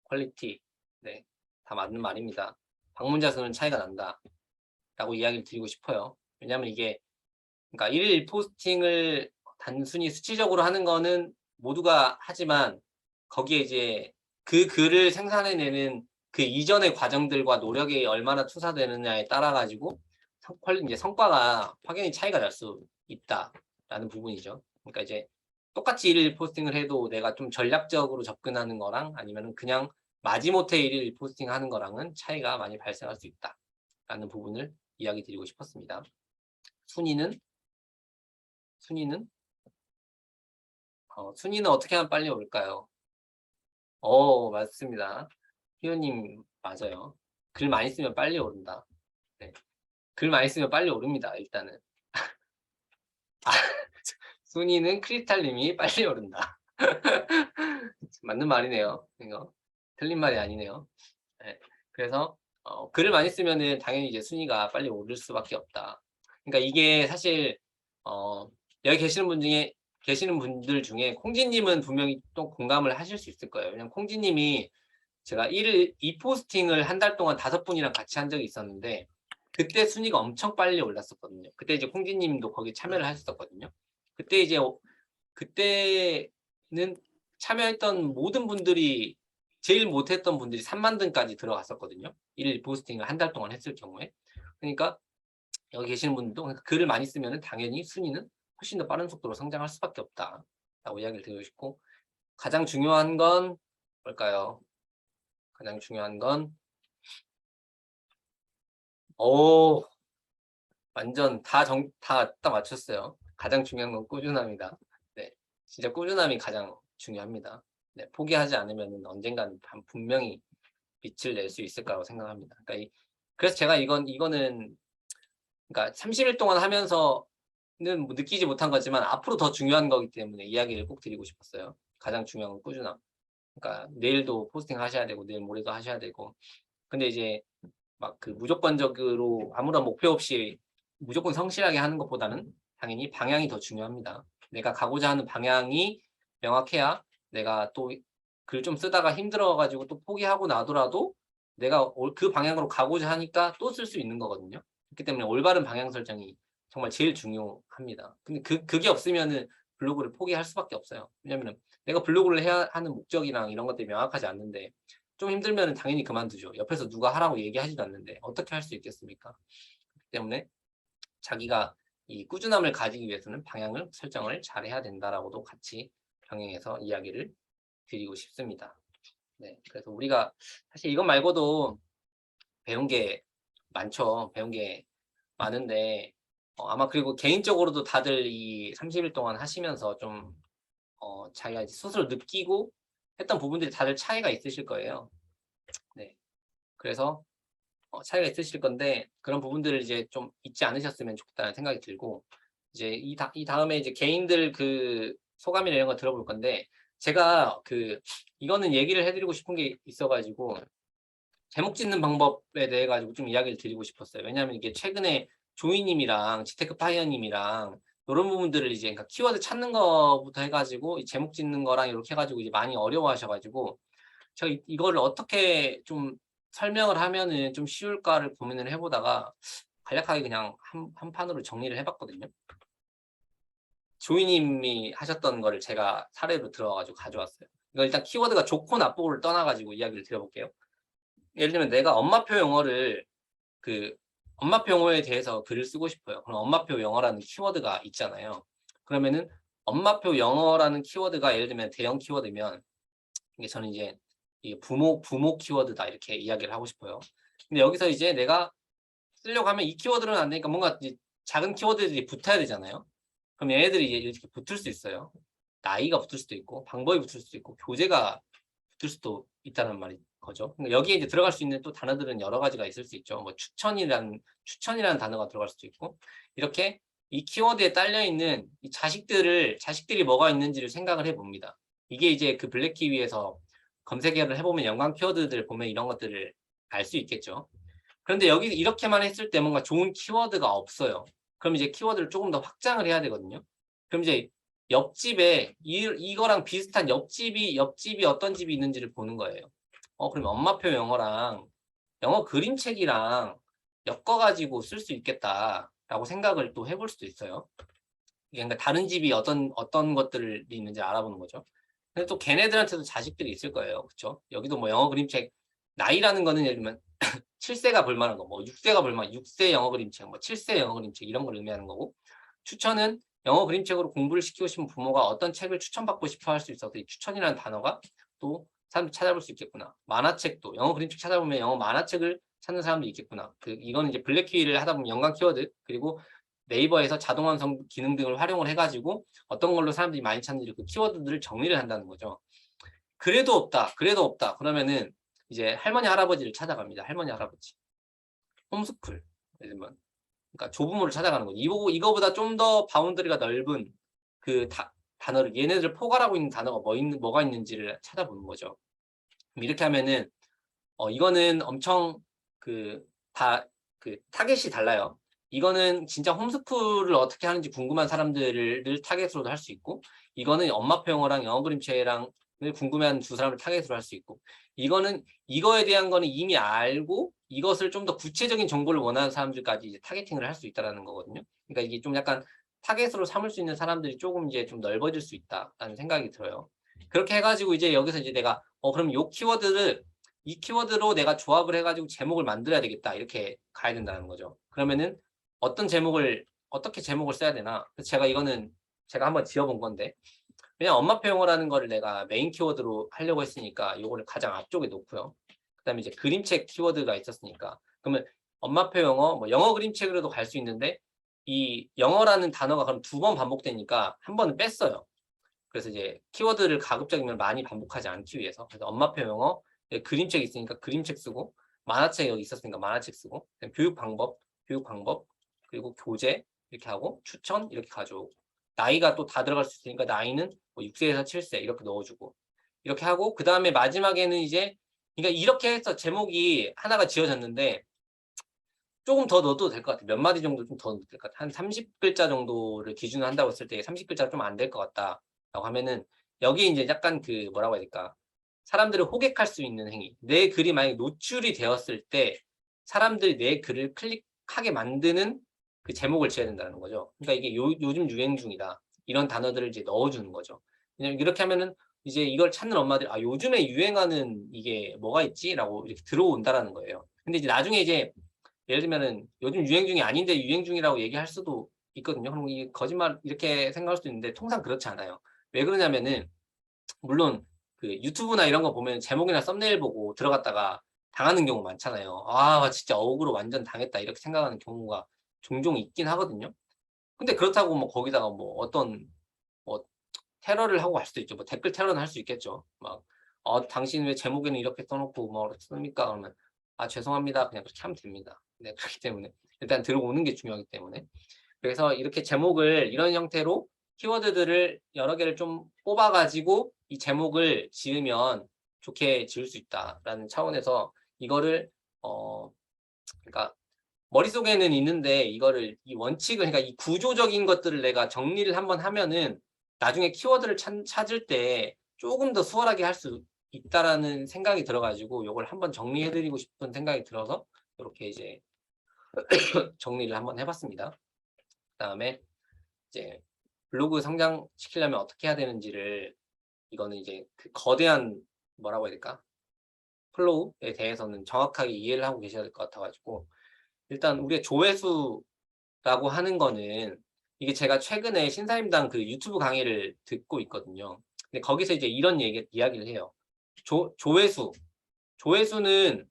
퀄리티, 네, 다 맞는 말입니다. 방문자 수는 차이가 난다 라고 이야기를 드리고 싶어요. 왜냐하면 이게 그러니까 1일 포스팅을 단순히 수치적으로 하는 거는 모두가 하지만 거기에 이제 그 글을 생산해내는 그 이전의 과정들과 노력이 얼마나 투사되느냐에 따라 가지고 이제 성과가 확연히 차이가 날 수 있다라는 부분이죠. 그러니까 이제 똑같이 1일 포스팅을 해도 내가 좀 전략적으로 접근하는 거랑 아니면 그냥 마지못해 1일 포스팅하는 거랑은 차이가 많이 발생할 수 있다라는 부분을 이야기 드리고 싶었습니다. 순위는 순위는 어떻게 하면 빨리 오를까요? 맞습니다. 희원님 맞아요. 글 많이 쓰면 빨리 오른다. 네. 글 많이 쓰면 빨리 오릅니다. 일단은. 순위는 크리스탈님이 빨리 오른다. 맞는 말이네요. 이거 틀린 말이 아니네요. 네. 그래서 글을 많이 쓰면은 당연히 이제 순위가 빨리 오를 수밖에 없다. 그러니까 이게 사실 여기 계시는 분들 중에 콩지님은 분명히 또 공감을 하실 수 있을 거예요. 왜냐면 콩지님이 제가 2포스팅을 한 달 동안 5분이랑 같이 한 적이 있었는데 그때 순위가 엄청 빨리 올랐었거든요. 그때 이제 콩지님도 거기 참여를 하셨었거든요. 그때는 참여했던 모든 분들이 제일 못했던 분들이 3만 등까지 들어갔었거든요. 1일 포스팅을 한 달 동안 했을 경우에. 그러니까 여기 계시는 분들도 글을 많이 쓰면 당연히 순위는 훨씬 더 빠른 속도로 성장할 수밖에 없다라고 이야기를 드리고 싶고, 가장 중요한 건 뭘까요? 가장 중요한 건 완전 다 딱 맞췄어요. 가장 중요한 건 꾸준함이다. 네, 진짜 꾸준함이 가장 중요합니다. 네, 포기하지 않으면 언젠간 분명히 빛을 낼 수 있을 거라고 생각합니다. 그래서 제가 이거는 그러니까 30일 동안 하면서는 뭐 느끼지 못한 거지만 앞으로 더 중요한 거기 때문에 이야기를 꼭 드리고 싶었어요. 가장 중요한 건 꾸준함. 그러니까 내일도 포스팅 하셔야 되고 내일 모레도 하셔야 되고. 근데 이제 막 그 무조건적으로 아무런 목표 없이 무조건 성실하게 하는 것보다는 당연히 방향이 더 중요합니다. 내가 가고자 하는 방향이 명확해야 내가 또 글 좀 쓰다가 힘들어가지고 또 포기하고 나더라도 내가 그 방향으로 가고자 하니까 또 쓸 수 있는 거거든요. 그렇기 때문에 올바른 방향 설정이 정말 제일 중요합니다. 근데 그게 없으면은 블로그를 포기할 수밖에 없어요. 왜냐면 내가 블로그를 해야 하는 목적이랑 이런 것들이 명확하지 않는데 좀 힘들면 당연히 그만두죠. 옆에서 누가 하라고 얘기하지도 않는데 어떻게 할 수 있겠습니까? 그렇기 때문에 자기가 이 꾸준함을 가지기 위해서는 방향을 설정을 잘 해야 된다라고도 같이 병행해서 이야기를 드리고 싶습니다. 네, 그래서 우리가 사실 이것 말고도 배운 게 많죠. 배운 게 많은데 아마 그리고 개인적으로도 다들 이 30일 동안 하시면서 좀 자기가 이제 스스로 느끼고 했던 부분들이 다들 차이가 있으실 거예요. 네, 그래서 차이가 있으실 건데 그런 부분들을 이제 좀 잊지 않으셨으면 좋겠다는 생각이 들고, 이제 이 다음에 이제 개인들 그 소감이나 이런 거 들어볼 건데, 제가 이거는 얘기를 해드리고 싶은 게 있어가지고 제목 짓는 방법에 대해 가지고 좀 이야기를 드리고 싶었어요. 왜냐하면 이게 최근에 조이님이랑 지테크 파이어님이랑 이런 부분들을 이제 그러니까 키워드 찾는 거부터 해가지고 제목 짓는 거랑 이렇게 해가지고 이제 많이 어려워하셔가지고 제가 이거를 어떻게 좀 설명을 하면은 좀 쉬울까를 고민을 해보다가 간략하게 그냥 한 판으로 정리를 해봤거든요. 조이님이 하셨던 거를 제가 사례로 들어가지고 가져왔어요. 이거 일단 키워드가 좋고 나쁘고를 떠나가지고 이야기를 드려볼게요. 예를 들면 내가 엄마표 영어를 엄마표 영어에 대해서 글을 쓰고 싶어요. 그럼 엄마표 영어라는 키워드가 있잖아요. 그러면은 엄마표 영어라는 키워드가 예를 들면 대형 키워드면 이게 저는 이제 이게 부모 키워드다 이렇게 이야기를 하고 싶어요. 근데 여기서 이제 내가 쓰려고 하면 이 키워드는 안 되니까 뭔가 이제 작은 키워드들이 붙어야 되잖아요. 그럼 얘네들이 이제 이렇게 붙을 수 있어요. 나이가 붙을 수도 있고, 방법이 붙을 수도 있고, 교재가 붙을 수도 있다는 말이 거죠. 그러니까 여기에 이제 들어갈 수 있는 또 단어들은 여러 가지가 있을 수 있죠. 뭐 추천이라는 단어가 들어갈 수도 있고, 이렇게 이 키워드에 딸려 있는 이 자식들이 뭐가 있는지를 생각을 해봅니다. 이게 이제 그 블랙키위에서 검색을 해보면 연관 키워드들 보면 이런 것들을 알 수 있겠죠. 그런데 여기 이렇게만 했을 때 뭔가 좋은 키워드가 없어요. 그럼 이제 키워드를 조금 더 확장을 해야 되거든요. 그럼 이제 옆집에 이거랑 비슷한 옆집이 어떤 집이 있는지를 보는 거예요. 그럼 엄마표 영어랑 영어 그림책이랑 엮어가지고 쓸 수 있겠다라고 생각을 또 해볼 수도 있어요. 그러니까 다른 집이 어떤 것들이 있는지 알아보는 거죠. 근데 또 걔네들한테도 자식들이 있을 거예요. 그렇죠? 여기도 뭐 영어 그림책 나이라는 거는 예를 들면 7세가 볼 만한 거, 뭐 6세가 볼 만한 6세 영어 그림책, 뭐 7세 영어 그림책 이런 걸 의미하는 거고, 추천은 영어 그림책으로 공부를 시키고 싶은 부모가 어떤 책을 추천받고 싶어 할 수 있어서 이 추천이라는 단어가 또 사람들이 찾아볼 수 있겠구나. 만화책도 영어 그림책 찾아보면 영어 만화책을 찾는 사람도 있겠구나. 이거는 이제 블랙키위를 하다 보면 연관 키워드, 그리고 네이버에서 자동 완성 기능 등을 활용을 해가지고 어떤 걸로 사람들이 많이 찾는지 그 키워드들을 정리를 한다는 거죠. 그래도 없다. 그러면은 이제 할머니 할아버지를 찾아갑니다. 할머니 할아버지. 홈스쿨. 예를 들면 그러니까 조부모를 찾아가는 거죠. 이거보다 좀 더 바운더리가 넓은 그 단어를 얘네들 포괄하고 있는 단어가 뭐가 있는지를 찾아보는 거죠. 이렇게 하면은 이거는 엄청 타겟이 달라요. 이거는 진짜 홈스쿨을 어떻게 하는지 궁금한 사람들을 타겟으로도 할 수 있고, 이거는 엄마표 영어랑 영어 그림체랑 궁금해하는 두 사람을 타겟으로 할 수 있고, 이거는 이거에 대한 거는 이미 알고 이것을 좀 더 구체적인 정보를 원하는 사람들까지 이제 타겟팅을 할 수 있다는 거거든요. 그러니까 이게 좀 약간 타겟으로 삼을 수 있는 사람들이 조금 이제 좀 넓어질 수 있다라는 생각이 들어요. 그렇게 해가지고 이제 여기서 이제 내가 그럼 이 키워드로 내가 조합을 해가지고 제목을 만들어야 되겠다 이렇게 가야 된다는 거죠. 그러면은 어떻게 제목을 써야 되나? 그래서 제가 한번 지어본 건데, 그냥 엄마표 영어라는 거를 내가 메인 키워드로 하려고 했으니까 이거를 가장 앞쪽에 놓고요. 그다음에 이제 그림책 키워드가 있었으니까 그러면 엄마표 영어, 뭐 영어 그림책으로도 갈 수 있는데 이 영어라는 단어가 그럼 2번 반복되니까 한 번은 뺐어요. 그래서 이제 키워드를 가급적이면 많이 반복하지 않기 위해서. 그래서 엄마표 영어, 그림책 있으니까 그림책 쓰고, 만화책 여기 있었으니까 만화책 쓰고, 교육 방법, 그리고 교재 이렇게 하고, 추천 이렇게 가져오고, 나이가 또 다 들어갈 수 있으니까 나이는 뭐 6세에서 7세 이렇게 넣어주고, 이렇게 하고, 그 다음에 마지막에는 이제 그러니까 이렇게 해서 제목이 하나가 지어졌는데 조금 더 넣어도 될 것 같아요. 몇 마디 정도 좀 더 넣어도 될 것 같아요. 한 30글자 정도를 기준으로 한다고 했을 때 30글자 좀 안 될 것 같다라고 하면은 여기 이제 약간 뭐라고 해야 될까? 사람들을 호객할 수 있는 행위. 내 글이 만약에 노출이 되었을 때 사람들이 내 글을 클릭하게 만드는 그 제목을 지어야 된다는 거죠. 그러니까 이게 요즘 유행 중이다. 이런 단어들을 이제 넣어주는 거죠. 왜냐면 이렇게 하면은 이제 이걸 찾는 엄마들이 요즘에 유행하는 이게 뭐가 있지라고 이렇게 들어온다라는 거예요. 근데 이제 나중에 이제 예를 들면은 요즘 유행 중이 아닌데 유행 중이라고 얘기할 수도 있거든요. 그럼 이게 거짓말 이렇게 생각할 수도 있는데 통상 그렇지 않아요. 왜 그러냐면은 물론 그 유튜브나 이런 거 보면 제목이나 썸네일 보고 들어갔다가 당하는 경우 많잖아요. 진짜 어그로 완전 당했다 이렇게 생각하는 경우가 종종 있긴 하거든요. 근데 그렇다고 뭐 거기다가 뭐 어떤 뭐 테러를 하고 갈 수도 있죠. 뭐 댓글 테러는 할 수 있겠죠. 막 당신 왜 제목에는 이렇게 써놓고 뭐 씁니까? 그러면 죄송합니다. 그냥 그렇게 하면 됩니다. 네, 그렇기 때문에 일단 들어오는 게 중요하기 때문에. 그래서 이렇게 제목을 이런 형태로 키워드들을 여러 개를 좀 뽑아가지고 이 제목을 지으면 좋게 지을 수 있다라는 차원에서 이거를 그러니까 머릿속에는 있는데 이거를 이 원칙을 그러니까 이 구조적인 것들을 내가 정리를 한번 하면은 나중에 키워드를 찾을 때 조금 더 수월하게 할 수 있다라는 생각이 들어가지고 이걸 한번 정리해드리고 싶은 생각이 들어서 이렇게 이제 정리를 한번 해봤습니다. 그다음에 이제 블로그 성장시키려면 어떻게 해야 되는지를 이거는 이제 그 거대한 뭐라고 해야 될까? 플로우에 대해서는 정확하게 이해를 하고 계셔야 될 것 같아가지고 일단 우리의 조회수라고 하는 거는 이게 제가 최근에 신사임당 그 유튜브 강의를 듣고 있거든요. 근데 거기서 이제 이런 이야기를 해요. 조회수는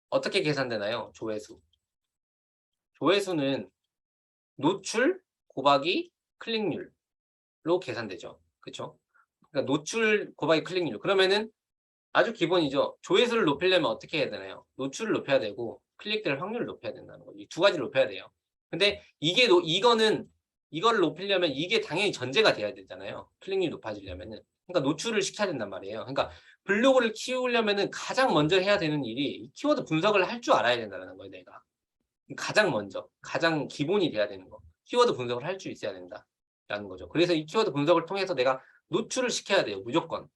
어떻게 계산되나요? 조회수. 조회수는 노출 곱하기 클릭률로 계산되죠. 그렇죠? 그러니까 노출 곱하기 클릭률. 그러면은 아주 기본이죠. 조회수를 높이려면 어떻게 해야 되나요? 노출을 높여야 되고 클릭될 확률을 높여야 된다는 거죠. 이 두 가지를 높여야 돼요. 근데 이거를 높이려면 이게 당연히 전제가 돼야 되잖아요. 클릭률이 높아지려면은. 그러니까 노출을 시켜야 된단 말이에요. 그러니까 블로그를 키우려면은 가장 먼저 해야 되는 일이 키워드 분석을 할 줄 알아야 된다는 거예요, 내가. 가장 먼저, 가장 기본이 돼야 되는 거. 키워드 분석을 할 줄 있어야 된다라는 거죠. 그래서 이 키워드 분석을 통해서 내가 노출을 시켜야 돼요, 무조건.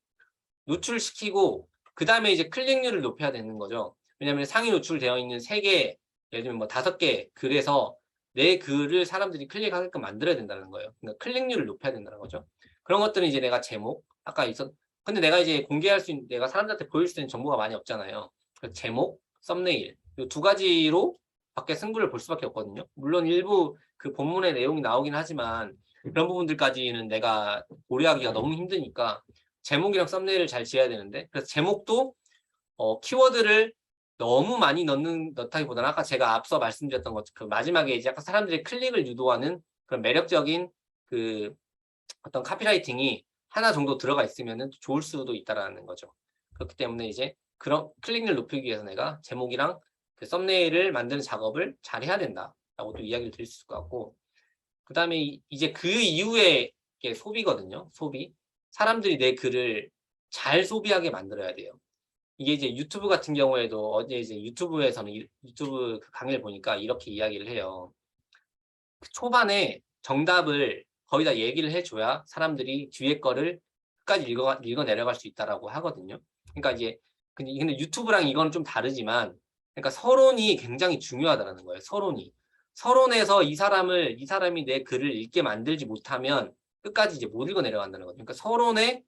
노출을 시키고 그 다음에 이제 클릭률을 높여야 되는 거죠. 왜냐하면 상위 노출되어 있는 3개, 예를 들면 뭐 5개 글에서 내 글을 사람들이 클릭하게끔 만들어야 된다는 거예요. 그러니까 클릭률을 높여야 된다는 거죠. 그런 것들은 이제 내가 제목, 근데 내가 이제 공개할 수 있는, 내가 사람들한테 보일 수 있는 정보가 많이 없잖아요. 그래서 제목, 썸네일, 이 두 가지로 밖에 승부를 볼 수밖에 없거든요. 물론 일부 그 본문의 내용이 나오긴 하지만 그런 부분들까지는 내가 고려하기가 너무 힘드니까 제목이랑 썸네일을 잘 지어야 되는데, 그래서 제목도 키워드를 너무 많이 넣다기보다는 아까 제가 앞서 말씀드렸던 것, 그 마지막에 이제 약간 사람들의 클릭을 유도하는 그런 매력적인 그 어떤 카피라이팅이 하나 정도 들어가 있으면 좋을 수도 있다라는 거죠. 그렇기 때문에 이제 그런 클릭률 높이기 위해서 내가 제목이랑 그 썸네일을 만드는 작업을 잘 해야 된다라고 또 이야기를 드릴 수 있을 것 같고, 그 다음에 이제 그 이후에 이게 소비거든요. 소비. 사람들이 내 글을 잘 소비하게 만들어야 돼요. 이게 이제 유튜브 같은 경우에도 어제 이제 유튜브에서는 유튜브 그 강의를 보니까 이렇게 이야기를 해요. 초반에 정답을 거의 다 얘기를 해줘야 사람들이 뒤에 거를 끝까지 읽어 내려갈 수 있다라고 하거든요. 그러니까 이제 근데 유튜브랑 이건 좀 다르지만, 그러니까 서론이 굉장히 중요하다는 거예요. 서론에서 이 사람이 내 글을 읽게 만들지 못하면 끝까지 이제 못 읽어 내려간다는 거죠. 그러니까 서론에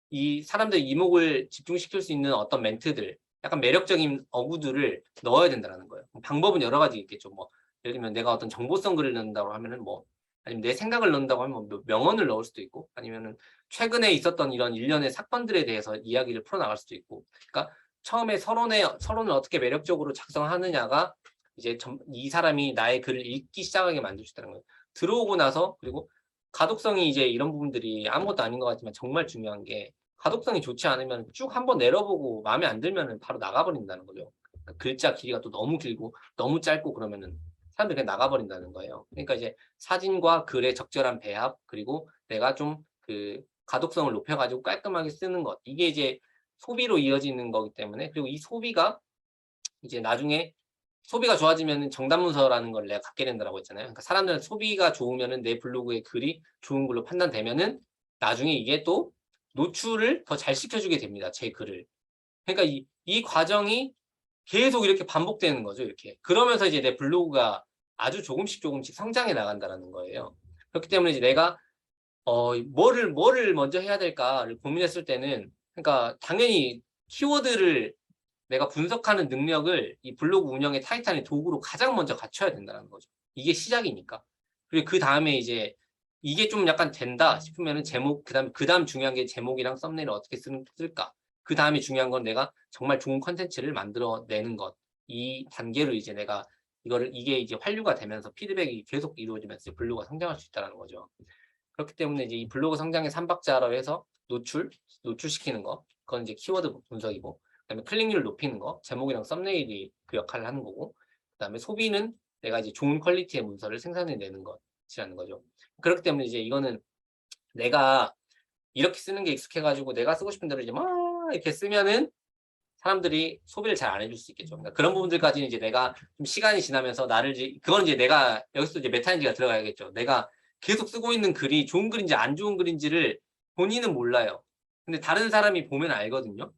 이 사람들의 이목을 집중시킬 수 있는 어떤 멘트들, 약간 매력적인 어구들을 넣어야 된다는 거예요. 방법은 여러 가지 있겠죠. 뭐 예를 들면 내가 어떤 정보성 글을 넣는다고 하면은 아니면 내 생각을 넣는다고 하면 명언을 넣을 수도 있고, 아니면은 최근에 있었던 이런 일련의 사건들에 대해서 이야기를 풀어나갈 수도 있고. 그러니까 처음에 서론을 어떻게 매력적으로 작성하느냐가 이제 이 사람이 나의 글을 읽기 시작하게 만들 수 있다는 거예요. 들어오고 나서, 그리고 가독성이 이제 이런 부분들이 아무것도 아닌 것 같지만 정말 중요한 게, 가독성이 좋지 않으면 쭉 한번 내려보고 마음에 안 들면 바로 나가버린다는 거죠. 그러니까 글자 길이가 또 너무 길고 너무 짧고 그러면은 사람들이 그냥 나가버린다는 거예요. 그러니까 이제 사진과 글의 적절한 배합, 그리고 내가 좀 그 가독성을 높여가지고 깔끔하게 쓰는 것, 이게 이제 소비로 이어지는 거기 때문에, 그리고 이 소비가 이제 나중에 소비가 좋아지면 정답문서라는 걸 내가 갖게 된다고 했잖아요. 그러니까 사람들은 소비가 좋으면은 내 블로그의 글이 좋은 글로 판단되면은 나중에 이게 또 노출을 더 잘 시켜주게 됩니다. 제 글을. 그러니까 이 과정이 계속 이렇게 반복되는 거죠. 이렇게. 그러면서 이제 내 블로그가 아주 조금씩 성장해 나간다는 거예요. 그렇기 때문에 이제 내가 뭐를 먼저 해야 될까를 고민했을 때는, 그러니까 당연히 키워드를 내가 분석하는 능력을 이 블로그 운영의 타이탄의 도구로 가장 먼저 갖춰야 된다는 거죠. 이게 시작이니까. 그리고 그 다음에 이제 이게 좀 약간 된다 싶으면은 제목, 그다음 중요한 게 제목이랑 썸네일을 어떻게 쓸까. 그 다음에 중요한 건 내가 정말 좋은 컨텐츠를 만들어내는 것. 이 단계로 이제 내가 이게 이제 환류가 되면서 피드백이 계속 이루어지면서 블로그가 성장할 수 있다는 거죠. 그렇기 때문에 이제 이 블로그 성장의 3박자로 해서 노출시키는 거, 그건 이제 키워드 분석이고, 그다음에 클릭률을 높이는 거, 제목이랑 썸네일이 그 역할을 하는 거고, 그다음에 소비는 내가 이제 좋은 퀄리티의 문서를 생산해내는 것이라는 거죠. 그렇기 때문에 이제 이거는 내가 이렇게 쓰는 게 익숙해가지고 내가 쓰고 싶은 대로 이제 막 이렇게 쓰면은 사람들이 소비를 잘 안 해줄 수 있겠죠. 그러니까 그런 부분들까지는 이제 내가 좀 시간이 지나면서 그건 이제 내가 여기서 이제 메타인지가 들어가야겠죠. 내가 계속 쓰고 있는 글이 좋은 글인지 안 좋은 글인지를 본인은 몰라요. 근데 다른 사람이 보면 알거든요.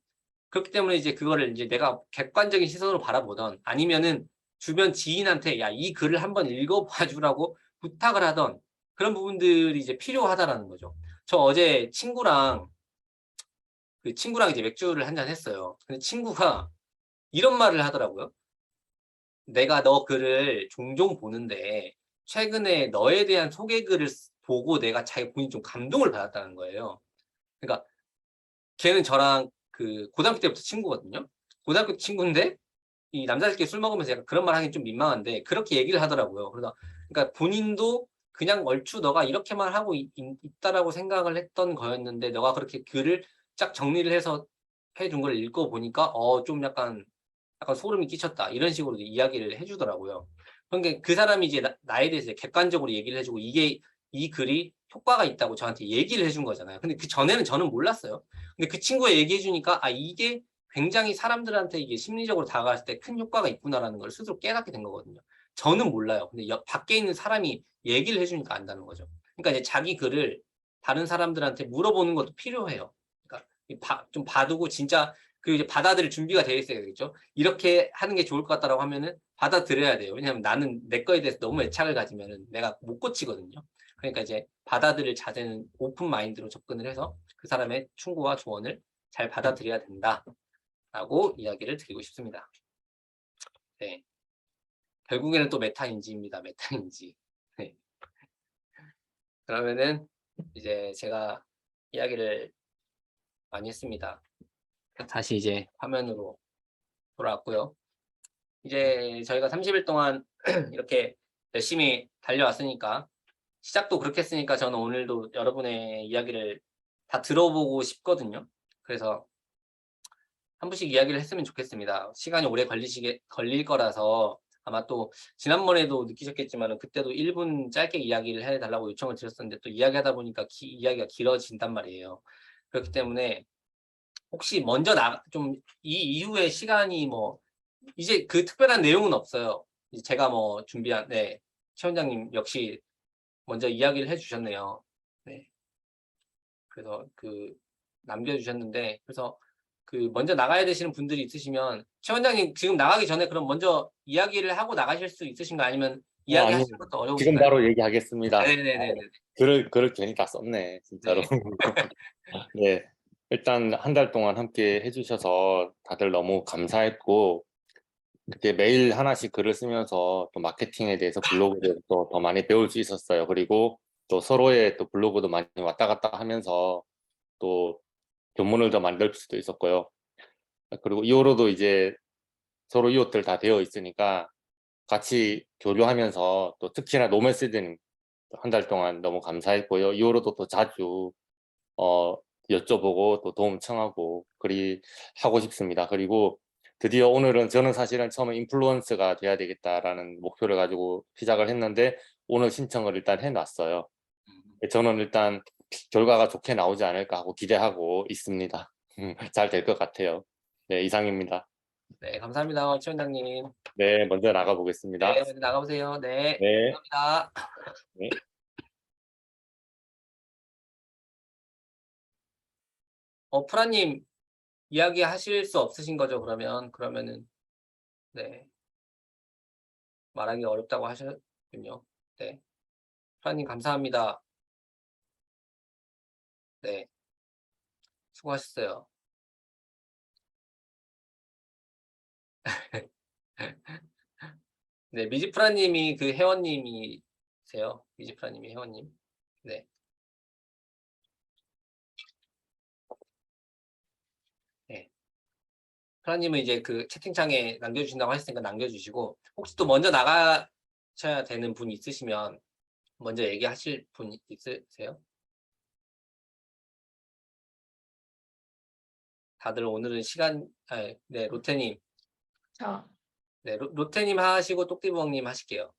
그렇기 때문에 이제 그거를 이제 내가 객관적인 시선으로 바라보던, 아니면은 주변 지인한테 야, 이 글을 한번 읽어봐 주라고 부탁을 하던, 그런 부분들이 이제 필요하다라는 거죠. 저 어제 친구랑 이제 맥주를 한잔 했어요. 근데 친구가 이런 말을 하더라고요. 내가 너 글을 종종 보는데 최근에 너에 대한 소개글을 보고 내가 자기 본인이 좀 감동을 받았다는 거예요. 그러니까 걔는 저랑 그 고등학교 때부터 친구거든요. 고등학교 친구인데 이 남자들끼리 술 먹으면서 약간 그런 말 하긴 좀 민망한데 그렇게 얘기를 하더라고요. 그러니까 본인도 그냥 얼추 너가 이렇게만 하고 있다라고 생각을 했던 거였는데 너가 그렇게 글을 쫙 정리를 해서 해준 걸 읽어보니까 좀 약간 소름이 끼쳤다 이런 식으로 이야기를 해주더라고요. 그러니까 그 사람이 이제 나에 대해서 객관적으로 얘기를 해주고 이 글이 효과가 있다고 저한테 얘기를 해준 거잖아요. 근데 그 전에는 저는 몰랐어요. 근데 그 친구가 얘기해 주니까 이게 굉장히 사람들한테 이게 심리적으로 다가갔을 때 큰 효과가 있구나라는 걸 스스로 깨닫게 된 거거든요. 저는 몰라요. 근데 밖에 있는 사람이 얘기를 해주니까 안다는 거죠. 그러니까 이제 자기 글을 다른 사람들한테 물어보는 것도 필요해요. 그러니까 좀 봐두고 진짜 그 이제 받아들일 준비가 되어 있어야 되겠죠. 이렇게 하는 게 좋을 것 같다라고 하면은 받아들여야 돼요. 왜냐하면 나는 내 거에 대해서 너무 애착을 가지면은 내가 못 고치거든요. 그러니까 이제 받아들일 자세는 오픈 마인드로 접근을 해서 그 사람의 충고와 조언을 잘 받아들여야 된다라고 이야기를 드리고 싶습니다. 네. 결국에는 또 메타인지입니다. 메타인지. 네. 그러면은 이제 제가 이야기를 많이 했습니다. 다시 이제 화면으로 돌아왔고요. 이제 저희가 30일 동안 이렇게 열심히 달려왔으니까 시작도 그렇게 했으니까 저는 오늘도 여러분의 이야기를 다 들어보고 싶거든요. 그래서 한 분씩 이야기를 했으면 좋겠습니다. 시간이 오래 걸릴 거라서 아마 또 지난번에도 느끼셨겠지만 그때도 1분 짧게 이야기를 해달라고 요청을 드렸었는데 또 이야기하다 보니까 이야기가 길어진단 말이에요. 그렇기 때문에 혹시 먼저 좀 이 이후에 시간이 뭐 이제 그 특별한 내용은 없어요. 제가 뭐 준비한 최 원장님 역시 먼저 이야기를 해주셨네요. 네. 그래서 남겨주셨는데 그래서 먼저 나가야 되시는 분들이 있으시면 최 원장님 지금 나가기 전에 그럼 먼저 이야기를 하고 나가실 수 있으신가 아니면 이야기하시는 것도 지금 어려우신가요? 바로 얘기하겠습니다. 네네네. 글을 괜히 다 썼네, 진짜로. 네. 네. 일단 한 달 동안 함께 해주셔서 다들 너무 감사했고, 그때 매일 하나씩 글을 쓰면서 또 마케팅에 대해서 블로그를 또 더 많이 배울 수 있었어요. 그리고 또 서로의 또 블로그도 많이 왔다 갔다 하면서 또 견문을 더 만들 수도 있었고요. 그리고 이후로도 이제 서로 이웃들 다 되어 있으니까 같이 교류하면서 또 특히나 노메시드님 한 달 동안 너무 감사했고요. 이후로도 또 자주 여쭤보고 또 도움 청하고 그리 하고 싶습니다. 그리고 드디어 오늘은 저는 사실은 처음에 인플루언서가 돼야 되겠다라는 목표를 가지고 시작을 했는데 오늘 신청을 일단 해놨어요. 저는 일단 결과가 좋게 나오지 않을까 하고 기대하고 있습니다. 잘 될 것 같아요. 네, 이상입니다. 네, 감사합니다. 최 원장님. 네, 먼저 나가보겠습니다. 네, 먼저 나가보세요. 네, 네. 감사합니다. 네. 프라님 이야기 하실 수 없으신 거죠? 그러면은 네, 말하기 어렵다고 하셨군요. 네, 프라님 감사합니다. 네, 수고하셨어요. 네, 미지프라님이 그 회원님이세요. 미지프라님이 회원님. 네. 네. 프라님은 이제 그 채팅창에 남겨주신다고 하셨으니까 남겨주시고 혹시 또 먼저 나가셔야 되는 분 있으시면 먼저 얘기하실 분 있으세요? 다들 오늘은 네, 로테님. 네, 로테님 하시고 똑띠부엉님 하실게요.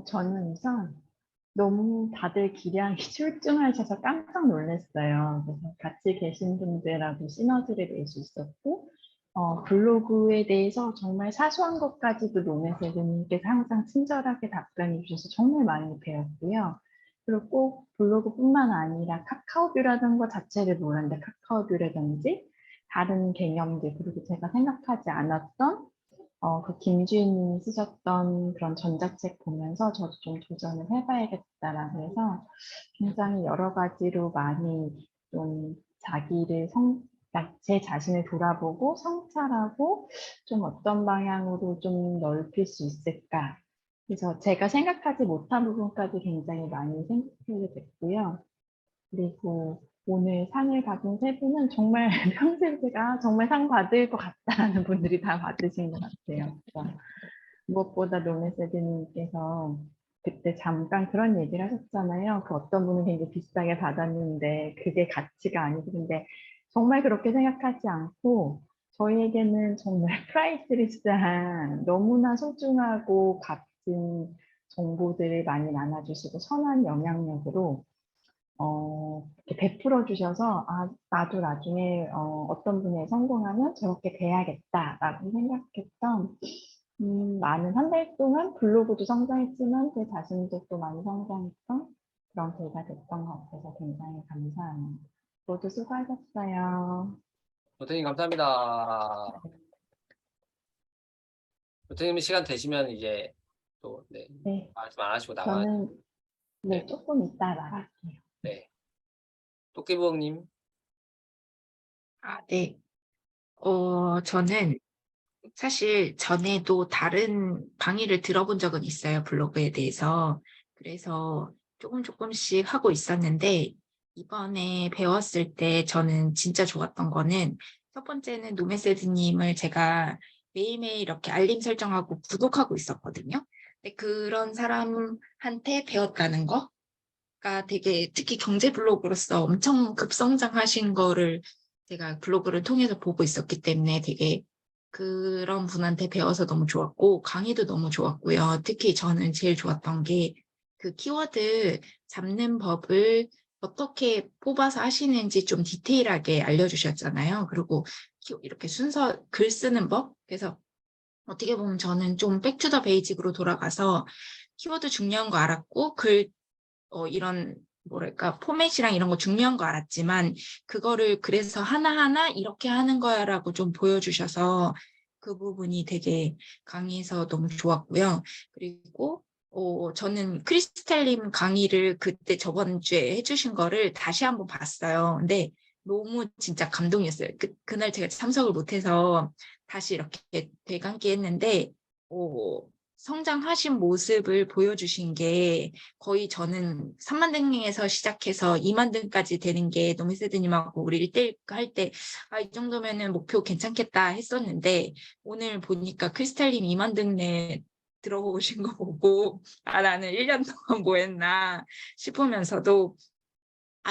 저는 우선 너무 다들 기량이 출중하셔서 깜짝 놀랐어요. 그래서 같이 계신 분들하고 시너지를 낼 수 있었고, 블로그에 대해서 정말 사소한 것까지도 노메세드님께서 항상 친절하게 답변해 주셔서 정말 많이 배웠고요. 그리고 꼭 블로그뿐만 아니라 카카오뷰라는 것 자체를 몰랐는데 카카오뷰라든지 다른 개념들, 그리고 제가 생각하지 않았던 그 김주인님이 쓰셨던 그런 전자책 보면서 저도 좀 도전을 해봐야겠다라고 해서 굉장히 여러 가지로 많이 좀 제 자신을 돌아보고 성찰하고 좀 어떤 방향으로 좀 넓힐 수 있을까. 그래서 제가 생각하지 못한 부분까지 굉장히 많이 생각하게 됐고요. 그리고 오늘 상을 받은 세 분은 정말 평생 제가 정말 상 받을 것 같다라는 분들이 다 받으신 것 같아요. 그래서 무엇보다 노메세드님께서 그때 잠깐 그런 얘기를 하셨잖아요. 그 어떤 분은 굉장히 비싸게 받았는데 그게 가치가 아니고, 근데 정말 그렇게 생각하지 않고 저희에게는 정말 프라이스리스한 너무나 소중하고 값진 정보들을 많이 나눠주시고 선한 영향력으로 이렇게 베풀어 주셔서, 아, 나도 나중에 어떤 분야에 성공하면 저렇게 돼야겠다라고 생각했던, 많은 한 달 동안 블로그도 성장했지만 제 자신도 또 많이 성장했던 그런 계기가 됐던 것 같아서 굉장히 감사합니다. 모두 수고하셨어요. 노태님 감사합니다. 노태님 시간 되시면 이제 또 네, 네, 말씀 안 하시고 나가. 저는 네, 네. 조금 이따 말할게요. 네. 토끼부엉님. 네. 저는 사실 전에도 다른 강의를 들어본 적은 있어요, 블로그에 대해서. 그래서 조금씩 하고 있었는데, 이번에 배웠을 때 저는 진짜 좋았던 거는, 첫 번째는 노메세드님을 제가 매일매일 이렇게 알림 설정하고 구독하고 있었거든요. 근데 그런 사람한테 배웠다는 거가 되게, 특히 경제 블로그로서 엄청 급성장하신 거를 제가 블로그를 통해서 보고 있었기 때문에 되게 그런 분한테 배워서 너무 좋았고, 강의도 너무 좋았고요. 특히 저는 제일 좋았던 게 그 키워드 잡는 법을 어떻게 뽑아서 하시는지 좀 디테일하게 알려주셨잖아요. 그리고 이렇게 순서 글 쓰는 법. 그래서 어떻게 보면 저는 좀 백투더 베이직으로 돌아가서 키워드 중요한 거 알았고, 이런 뭐랄까 포맷이랑 이런 거 중요한 거 알았지만 그거를 그래서 하나하나 이렇게 하는 거야라고 좀 보여주셔서 그 부분이 되게 강의에서 너무 좋았고요. 그리고 저는 크리스탈님 강의를 그때 저번 주에 해주신 거를 다시 한번 봤어요. 근데 너무 진짜 감동이었어요. 그날 제가 참석을 못해서 다시 이렇게 되감기 했는데 성장하신 모습을 보여주신 게 거의 저는 3만 등에서 시작해서 2만 등까지 되는 게 노미세드님하고 우리 1대1 할 때 이 정도면은 목표 괜찮겠다 했었는데 오늘 보니까 크리스탈님 2만 등 내 들어오신 거 보고 나는 1년 동안 뭐 했나 싶으면서도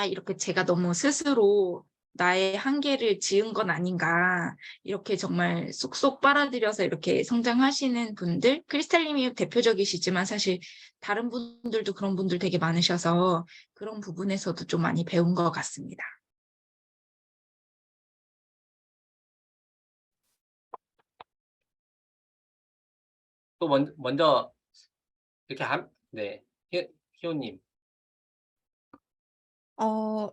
이렇게 제가 너무 스스로 나의 한계를 지은 건 아닌가. 이렇게 정말 쏙쏙 빨아들여서 이렇게 성장하시는 분들, 크리스탈님이 대표적이시지만 사실 다른 분들도 그런 분들 되게 많으셔서 그런 부분에서도 좀 많이 배운 것 같습니다. 또 먼저 이렇게 네. 희호님.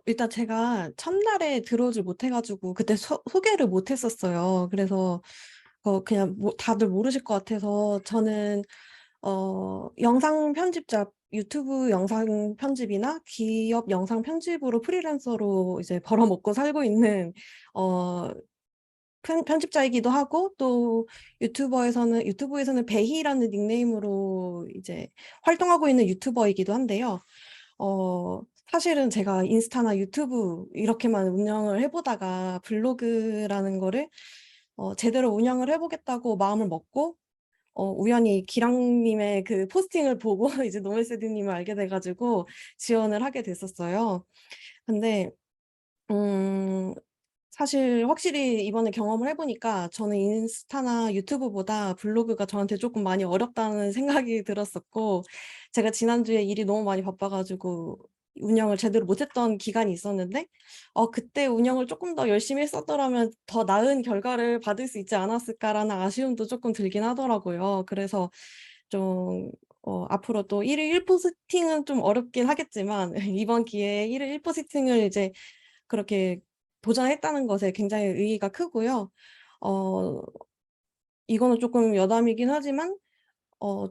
일단 제가 첫날에 들어오질 못해가지고 그때 소개를 못했었어요. 그래서 그냥 다들 모르실 것 같아서 저는 영상 편집자, 유튜브 영상 편집이나 기업 영상 편집으로 프리랜서로 이제 벌어먹고 살고 있는 편집자이기도 하고, 또 유튜브에서는 베희라는 닉네임으로 이제 활동하고 있는 유튜버이기도 한데요. 사실은 제가 인스타나 유튜브 이렇게만 운영을 해보다가 블로그라는 거를 제대로 운영을 해보겠다고 마음을 먹고 우연히 기랑님의 그 포스팅을 보고 이제 노멜세드님을 알게 돼가지고 지원을 하게 됐었어요. 근데 사실 확실히 이번에 경험을 해보니까 저는 인스타나 유튜브보다 블로그가 저한테 조금 많이 어렵다는 생각이 들었었고, 제가 지난주에 일이 너무 많이 바빠가지고 운영을 제대로 못했던 기간이 있었는데 그때 운영을 조금 더 열심히 했었더라면 더 나은 결과를 받을 수 있지 않았을까라는 아쉬움도 조금 들긴 하더라고요. 그래서 좀 앞으로 또 1일 1포스팅은 좀 어렵긴 하겠지만 이번 기회에 1일 1포스팅을 이제 그렇게 도전했다는 것에 굉장히 의의가 크고요. 이거는 조금 여담이긴 하지만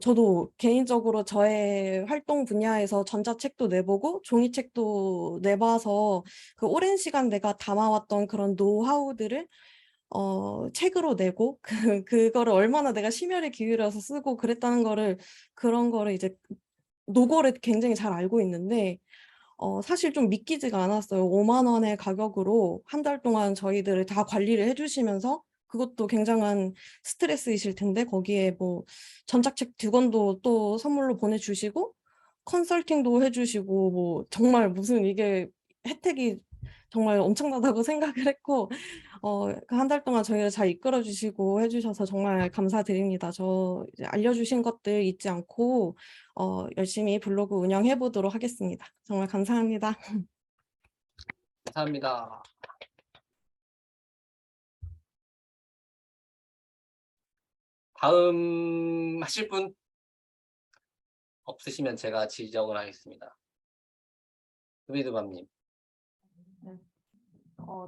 저도 개인적으로 저의 활동 분야에서 전자책도 내보고 종이책도 내봐서 그 오랜 시간 내가 담아왔던 그런 노하우들을 책으로 내고 그거를 얼마나 내가 심혈을 기울여서 쓰고 그랬다는 거를, 그런 거를 이제 노고를 굉장히 잘 알고 있는데 사실 좀 믿기지가 않았어요. 5만 원의 가격으로 한 달 동안 저희들을 다 관리를 해주시면서 그것도 굉장한 스트레스이실 텐데 거기에 뭐 전자책 2권도 또 선물로 보내주시고 컨설팅도 해주시고 뭐 정말 무슨 이게 혜택이 정말 엄청나다고 생각을 했고 그 한 달 동안 저희를 잘 이끌어 주시고 해주셔서 정말 감사드립니다. 저 이제 알려주신 것들 잊지 않고 열심히 블로그 운영해 보도록 하겠습니다. 정말 감사합니다. 감사합니다. 다음 하실 분 없으시면 제가 지정을 하겠습니다. 수비드밤님.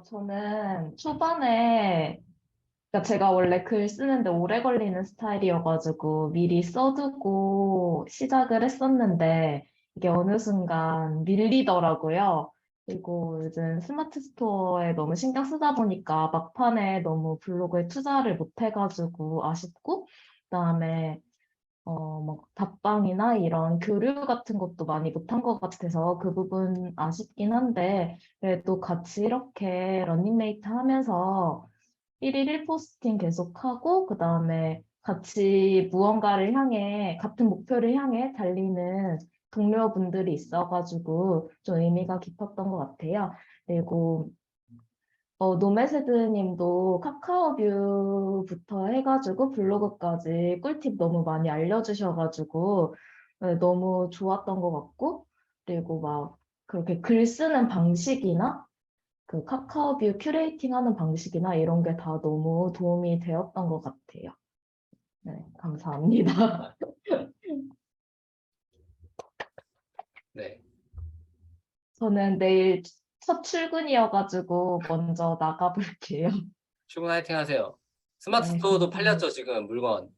저는 초반에, 그러니까 제가 원래 글 쓰는데 오래 걸리는 스타일이어가지고 미리 써두고 시작을 했었는데 이게 어느 순간 밀리더라고요. 그리고 요즘 스마트 스토어에 너무 신경 쓰다 보니까 막판에 너무 블로그에 투자를 못 해가지고 아쉽고, 그다음에 뭐 답방이나 이런 교류 같은 것도 많이 못한 것 같아서 그 부분 아쉽긴 한데, 그래도 같이 이렇게 런닝메이트 하면서 1일 1포스팅 계속하고, 그 다음에 같이 무언가를 향해, 같은 목표를 향해 달리는 동료분들이 있어가지고 좀 의미가 깊었던 것 같아요. 그리고 노메세드 님도 카카오뷰부터 해가지고 블로그까지 꿀팁 너무 많이 알려주셔가지고 네, 너무 좋았던 것 같고, 그리고 막 그렇게 글 쓰는 방식이나 그 카카오뷰 큐레이팅 하는 방식이나 이런 게 다 너무 도움이 되었던 것 같아요. 네, 감사합니다. 네. 저는 내일 첫 출근이어가지고 먼저 나가볼게요. 출근 화이팅 하세요. 스마트 네, 스토어도 감사합니다. 팔렸죠, 지금 물건.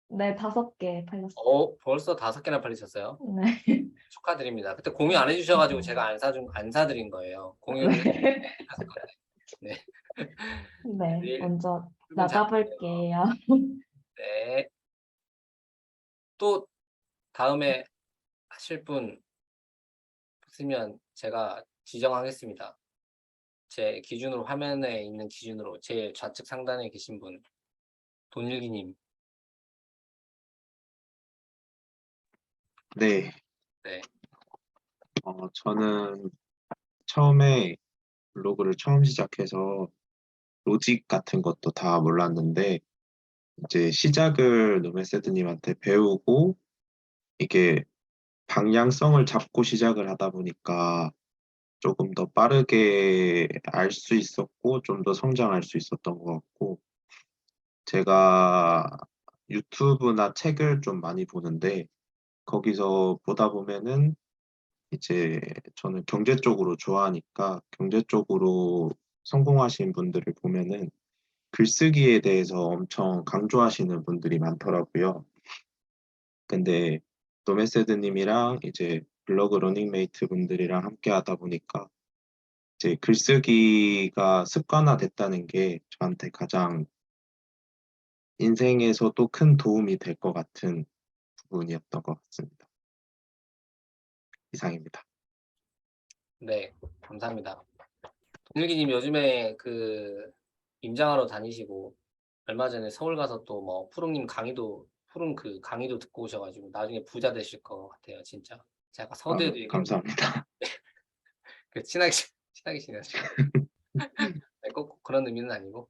네, 5개 팔렸어요. 벌써 5개나 팔리셨어요? 네. 축하드립니다. 그때 공유 안 해주셔가지고 제가 안 사드린 거예요. 공유를 네. 해주셨을 건데. 네. 네, 내일 먼저 출근 잘하세요. 나가볼게요. 네. 또 다음에 하실 분 있으면 제가 지정하겠습니다. 제 기준으로 화면에 있는 기준으로 제일 좌측 상단에 계신 분 돈일기님. 네, 네. 저는 처음에 블로그를 처음 시작해서 로직 같은 것도 다 몰랐는데, 이제 시작을 노메세드님한테 배우고, 이게 방향성을 잡고 시작을 하다 보니까 조금 더 빠르게 알 수 있었고, 좀 더 성장할 수 있었던 것 같고, 제가 유튜브나 책을 좀 많이 보는데, 거기서 보다 보면은 이제 저는 경제 쪽으로 좋아하니까 경제 쪽으로 성공하신 분들을 보면은 글쓰기에 대해서 엄청 강조하시는 분들이 많더라고요. 근데 노메세드님이랑 이제 블로그 러닝메이트 분들이랑 함께 하다 보니까 이제 글쓰기가 습관화됐다는 게 저한테 가장 인생에서도 큰 도움이 될 것 같은 부분이었던 것 같습니다. 이상입니다. 네. 감사합니다. 돈일기님 요즘에 그 임장하러 다니시고 얼마 전에 서울 가서 또 뭐 푸른 그 강의도 듣고 오셔가지고 나중에 부자 되실 것 같아요, 진짜. 제가 서두에도 얘기했는데 감사합니다. 그 친하게 지내시고 네, 꼭 그런 의미는 아니고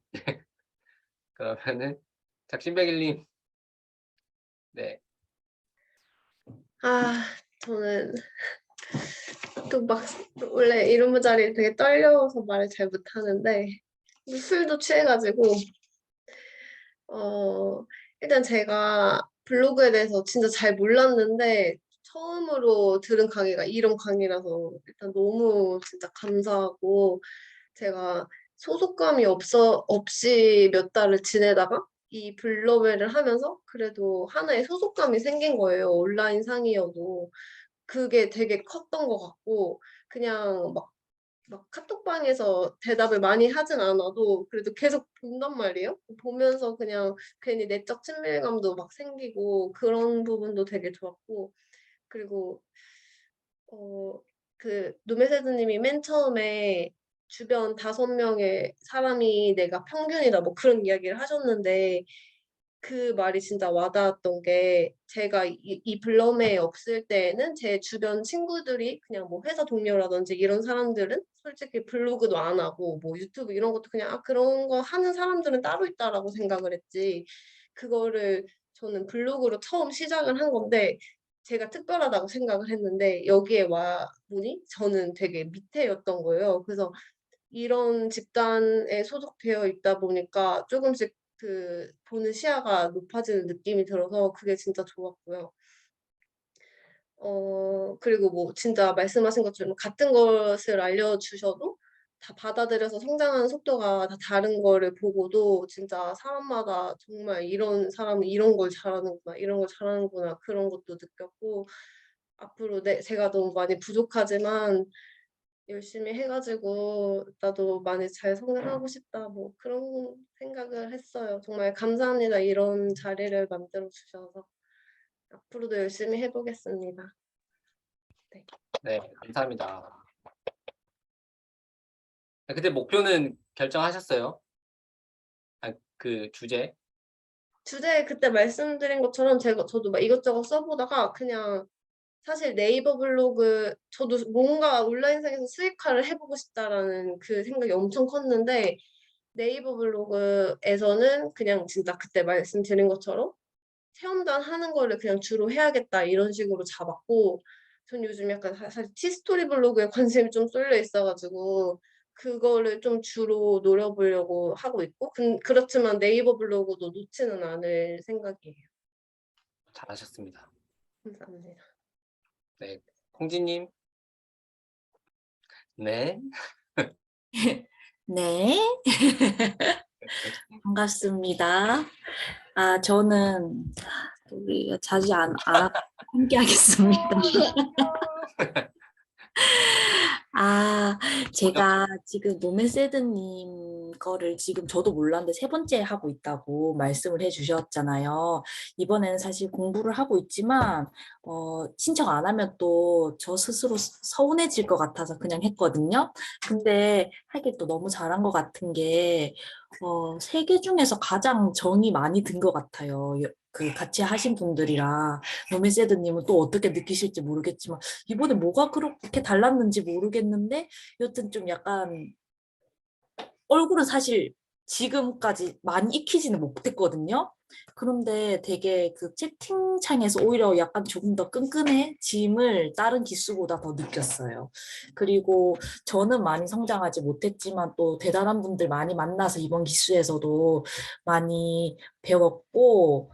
그러면은 작심백일님 네. 저는 또 막 원래 이런 자리에 되게 떨려서 말을 잘 못하는데 술도 취해가지고 일단 제가 블로그에 대해서 진짜 잘 몰랐는데 처음으로 들은 강의가 이런 강의라서 일단 너무 진짜 감사하고, 제가 소속감이 없이 몇 달을 지내다가 이 블로그를 하면서 그래도 하나의 소속감이 생긴 거예요. 온라인 상이어도. 그게 되게 컸던 것 같고, 그냥 막 카톡방에서 대답을 많이 하진 않아도 그래도 계속 본단 말이에요. 보면서 그냥 괜히 내적 친밀감도 막 생기고 그런 부분도 되게 좋았고, 그리고 그 노메세드님이 맨 처음에 주변 5명의 사람이 내가 평균이다 뭐 그런 이야기를 하셨는데 그 말이 진짜 와닿았던 게 제가 이 블럼에 없을 때에는 제 주변 친구들이 그냥 뭐 회사 동료라든지 이런 사람들은 솔직히 블로그도 안 하고 뭐 유튜브 이런 것도 그냥 아 그런 거 하는 사람들은 따로 있다라고 생각을 했지 그거를 저는 블로그로 처음 시작을 한 건데 제가 특별하다고 생각을 했는데 여기에 와 보니 저는 되게 밑에였던 거예요. 그래서 이런 집단에 소속되어 있다 보니까 조금씩 그 보는 시야가 높아지는 느낌이 들어서 그게 진짜 좋았고요. 그리고 뭐 진짜 말씀하신 것처럼 같은 것을 알려주셔도 다 받아들여서 성장하는 속도가 다 다른 거를 보고도 진짜 사람마다 정말 이런 사람은 이런 걸 잘하는구나, 이런 걸 잘하는구나 그런 것도 느꼈고 앞으로 제가 너무 많이 부족하지만 열심히 해 가지고 '나도 많이 잘 성장하고 싶다.' 뭐 그런 생각을 했어요. 정말 감사합니다. 이런 자리를 만들어 주셔서. 앞으로도 열심히 해 보겠습니다. 네, 감사합니다. 근데 목표는 결정하셨어요? 아, 그 주제? 주제 그때 말씀드린 것처럼 저도 막 이것저것 써 보다가 그냥 사실 네이버 블로그 저도 뭔가 온라인상에서 수익화를 해 보고 싶다라는 그 생각이 엄청 컸는데 네이버 블로그에서는 그냥 진짜 그때 말씀드린 것처럼 '체험단 하는 거를 그냥 주로 해야겠다.' 이런 식으로 잡았고 전 요즘 약간 사실 티스토리 블로그에 관심이 좀 쏠려 있어 가지고 그거를 좀 주로 노려 보려고 하고 있고 그렇지만 네이버 블로그도 놓지는 않을 생각이에요. 잘하셨습니다. 감사합니다. 네, 홍지님. 네. 네. 반갑습니다. 저는 우리가 자주 안 함께 하겠습니다. 제가 지금 노맨세드님 거를 지금 저도 몰랐는데 3번째 하고 있다고 말씀을 해주셨잖아요. 이번에는 사실 공부를 하고 있지만 신청 안 하면 또 저 스스로 서운해질 것 같아서 그냥 했거든요. 근데 하길 또 너무 잘한 것 같은 게 3개 중에서 가장 정이 많이 든 것 같아요. 그 같이 하신 분들이랑 노맨세드님은 또 어떻게 느끼실지 모르겠지만 이번에 뭐가 그렇게 달랐는지 모르겠는데 여튼 좀 약간 얼굴은 사실 지금까지 많이 익히지는 못했거든요. 그런데 되게 그 채팅창에서 오히려 약간 조금 더 끈끈해짐을 다른 기수보다 더 느꼈어요. 그리고 저는 많이 성장하지 못했지만 또 대단한 분들 많이 만나서 이번 기수에서도 많이 배웠고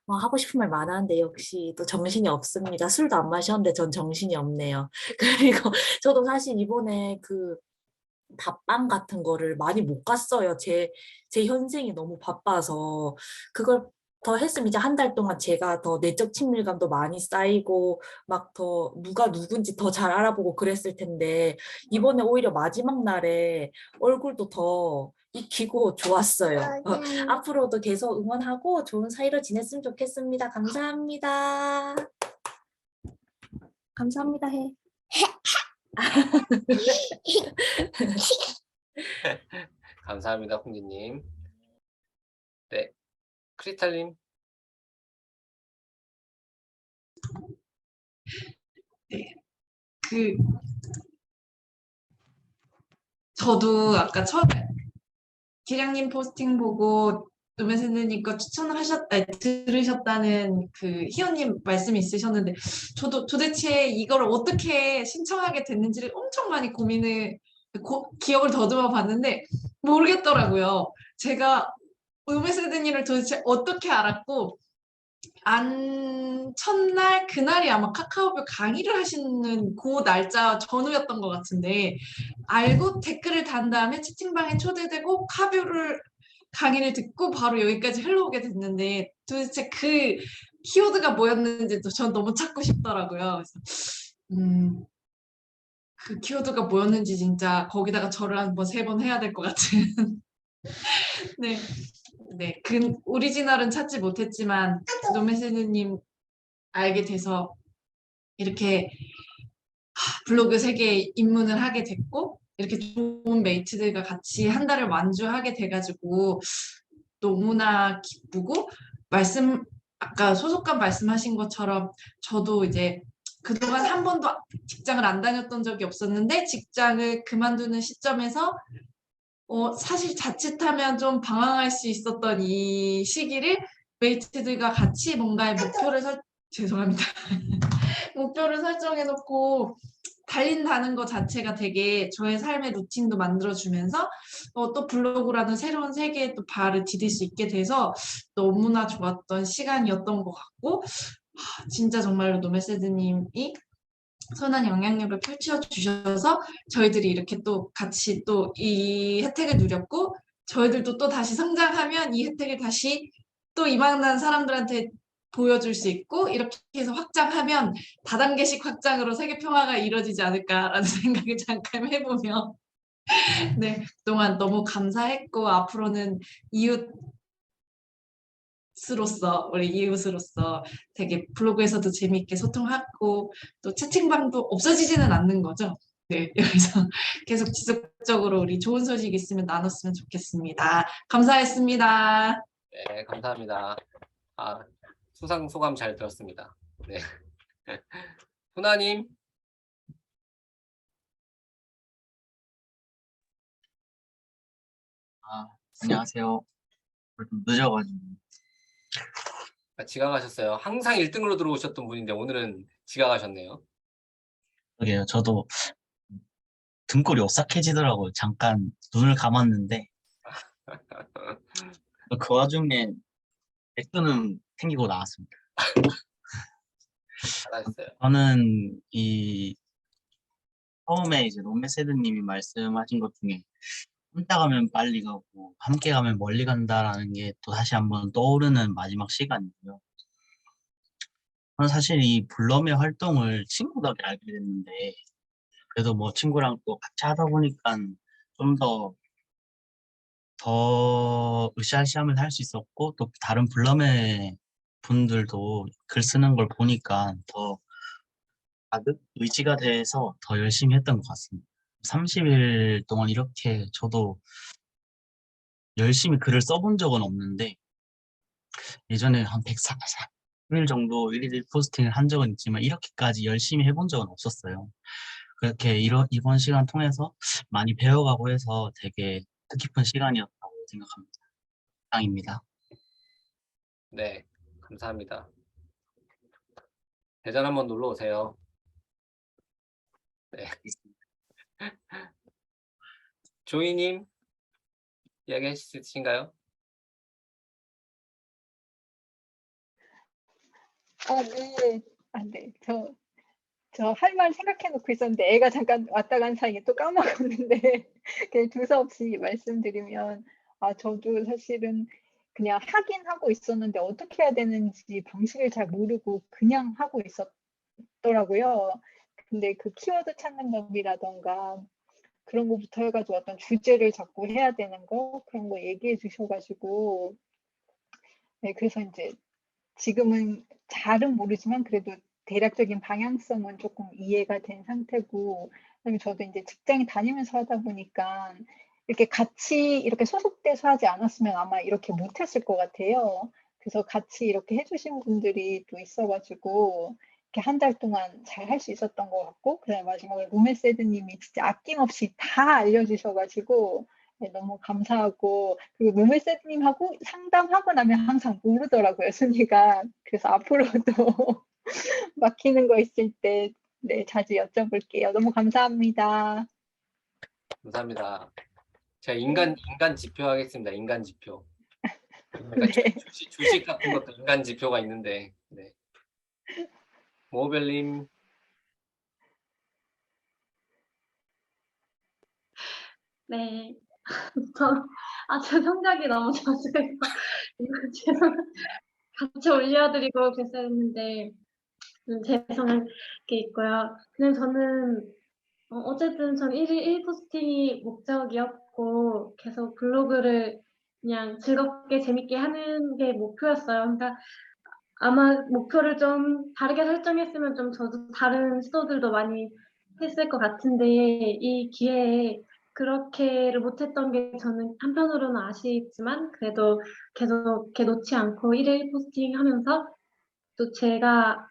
하고 싶은 말 많았는데 역시 또 정신이 없습니다. 술도 안 마셨는데 전 정신이 없네요. 그리고 저도 사실 이번에 그 답방 같은 거를 많이 못 갔어요. 제 현생이 너무 바빠서 그걸 더 했으면 이제 한 달 동안 제가 더 내적 친밀감도 많이 쌓이고 막 더 누가 누군지 더 잘 알아보고 그랬을 텐데 이번에 오히려 마지막 날에 얼굴도 더 익히고 좋았어요. 앞으로도 계속 응원하고 좋은 사이로 지냈으면 좋겠습니다. 감사합니다. 감사합니다 해. 감사합니다, 홍지님. 네, 크리스탈님. 저도 아까 처음에 기량님 포스팅 보고 노면세드님 거 들으셨다는 그 희연님 말씀이 있으셨는데 저도 도대체 이걸 어떻게 신청하게 됐는지를 엄청 많이 기억을 더듬어 봤는데 모르겠더라고요. 제가 노면세드님을 도대체 어떻게 알았고 첫날 그날이 아마 카카오톡 강의를 하시는 그 날짜 전후였던 것 같은데 알고 댓글을 단 다음에 채팅방에 초대되고 강의를 듣고 바로 여기까지 흘러오게 됐는데 도대체 그 키워드가 뭐였는지도 전 너무 찾고 싶더라고요. 그래서 그 키워드가 뭐였는지 진짜 거기다가 절을 한번 3번 해야 될 것 같은 네. 네, 그 오리지널은 찾지 못했지만 노메세드님 알게 돼서 이렇게 블로그 세계에 입문을 하게 됐고 이렇게 좋은 메이트들과 같이 한 달을 완주하게 돼가지고 너무나 기쁘고 아까 소속감 말씀하신 것처럼 저도 이제 그동안 한 번도 직장을 안 다녔던 적이 없었는데 직장을 그만두는 시점에서 사실 자칫하면 좀 방황할 수 있었던 이 시기를 메이트들과 같이 뭔가의 죄송합니다. 목표를 설정해놓고 달린다는 것 자체가 되게 저의 삶의 루틴도 만들어주면서 또 블로그라는 새로운 세계에 또 발을 디딜 수 있게 돼서 너무나 좋았던 시간이었던 것 같고 진짜 정말로 노메세드님이 선한 영향력을 펼쳐주셔서 저희들이 이렇게 또 같이 또 이 혜택을 누렸고 저희들도 또 다시 성장하면 이 혜택을 다시 또 이만한 사람들한테 보여줄 수 있고 이렇게 해서 확장하면 다단계식 확장으로 세계 평화가 이루어지지 않을까라는 생각을 잠깐 해보며 네, 그동안 너무 감사했고 앞으로는 우리 이웃으로서 되게 블로그에서도 재미있게 소통하고 또 채팅방도 없어지지는 않는 거죠. 네, 여기서 계속 지속적으로 우리 좋은 소식 있으면 나눴으면 좋겠습니다. 감사했습니다. 네, 감사합니다. 수상 소감 잘 들었습니다. 네. 훈아님. 안녕하세요. 좀 늦어가지고. 지각하셨어요. 항상 1등으로 들어오셨던 분인데 오늘은 지각하셨네요. 그러게요. 저도 등골이 오싹해지더라고요. 잠깐 눈을 감았는데 그 와중에 액수는 생기고 나왔습니다. 잘하셨어요. 저는 처음에 이제 롬메세드님이 말씀하신 것 중에 혼자 가면 빨리 가고 함께 가면 멀리 간다라는 게 또 다시 한번 떠오르는 마지막 시간이고요. 저는 사실 이 블럼의 활동을 친구 덕에 알게 됐는데 그래도 뭐 친구랑 또 같이 하다 보니까 좀 더 으쌰으쌰하면 할 수 있었고 또 다른 블럼의 분들도 글 쓰는 걸 보니까 더 가득 의지가 돼서 더 열심히 했던 것 같습니다. 30일 동안 이렇게 저도 열심히 글을 써본 적은 없는데 예전에 한 104일 정도 일일 포스팅을 한 적은 있지만 이렇게까지 열심히 해본 적은 없었어요. 그렇게 이번 시간 통해서 많이 배워가고 해서 되게 뜻깊은 시간이었다고 생각합니다. 이상입니다. 네, 감사합니다. 대전 한번 놀러 오세요. 네. 조이님, 이야기하실 수 있으신가요? 네. 네. 저 할 말 생각해 놓고 있었는데 애가 잠깐 왔다 간 사이에 또 까먹었는데 그냥 두서없이 말씀드리면 저도 사실은 그냥 하긴 하고 있었는데 어떻게 해야 되는지 방식을 잘 모르고 그냥 하고 있었더라고요. 근데 그 키워드 찾는 법이라던가 그런 거부터 해가지고 어떤 주제를 잡고 해야 되는 거 그런 거 얘기해 주셔가지고 네, 그래서 이제 지금은 잘은 모르지만 그래도 대략적인 방향성은 조금 이해가 된 상태고 그다음에 저도 이제 직장에 다니면서 하다 보니까 이렇게 같이 이렇게 소속돼서 하지 않았으면 아마 이렇게 못했을 것 같아요. 그래서 같이 이렇게 해주신 분들이 또 있어가지고 이렇게 한 달 동안 잘 할 수 있었던 것 같고 그다음에 마지막에 로메세드님이 진짜 아낌없이 다 알려주셔가지고 네, 너무 감사하고 그리고 노멜세드님하고 상담하고 나면 항상 모르더라고요 순위가. 그래서 앞으로도 막히는 거 있을 때 네, 자주 여쭤볼게요. 너무 감사합니다. 감사합니다. 제가 인간 지표 하겠습니다. 인간 지표. 그러니까 네. 주식 같은 것도 인간 지표가 있는데. 네. 모벨님. 네. 제 성적이 너무 좋아서 같이 올려드리고 그랬었는데 죄송한 게 있고요. 근데 저는 어쨌든 전 1일 1포스팅이 목적이었고 계속 블로그를 그냥 즐겁게 재밌게 하는 게 목표였어요. 그러니까 아마 목표를 좀 다르게 설정했으면 좀 저도 다른 시도들도 많이 했을 것 같은데 이 기회에 그렇게를 못했던 게 저는 한편으로는 아쉽지만 그래도 계속 이렇게 놓지 않고 1일 포스팅 하면서 또 제가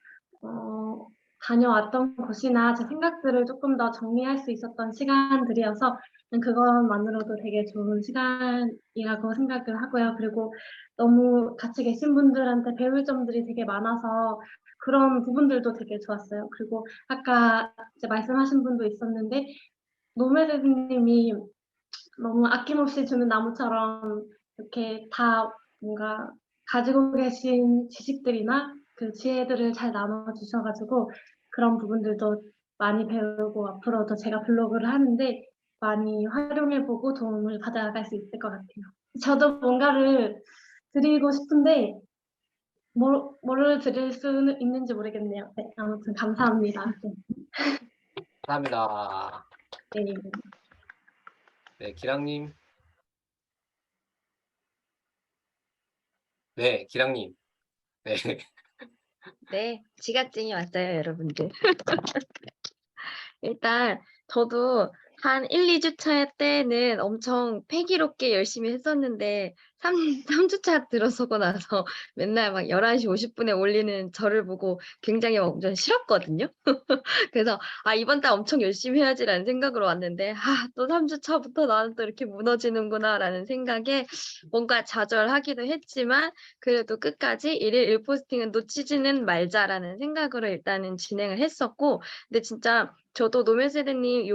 다녀왔던 곳이나 제 생각들을 조금 더 정리할 수 있었던 시간들이어서 그것만으로도 되게 좋은 시간이라고 생각을 하고요. 그리고 너무 같이 계신 분들한테 배울 점들이 되게 많아서 그런 부분들도 되게 좋았어요. 그리고 아까 이제 말씀하신 분도 있었는데 노메 선생님이 너무 아낌없이 주는 나무처럼 이렇게 다 뭔가 가지고 계신 지식들이나 그 지혜들을 잘 나눠 주셔가지고 그런 부분들도 많이 배우고 앞으로도 제가 블로그를 하는데 많이 활용해보고 도움을 받아갈 수 있을 것 같아요. 저도 뭔가를 드리고 싶은데 뭐를 드릴 수는 있는지 모르겠네요. 네, 아무튼 감사합니다. 감사합니다. 네. 네, 기랑님. 네, 기랑님. 네. 네, 지각증이 왔어요, 여러분들. 일단 저도 한 1, 2주차 때는 엄청 패기롭게 열심히 했었는데 3주차 들어서고 나서 맨날 막 11시 50분에 올리는 저를 보고 굉장히 완전 싫었거든요. 그래서 이번 달 엄청 열심히 해야지라는 생각으로 왔는데 또 3주차부터 나는 또 이렇게 무너지는구나라는 생각에 뭔가 좌절하기도 했지만 그래도 끝까지 1일 1포스팅은 놓치지는 말자라는 생각으로 일단은 진행을 했었고 근데 진짜 저도 노멜세드님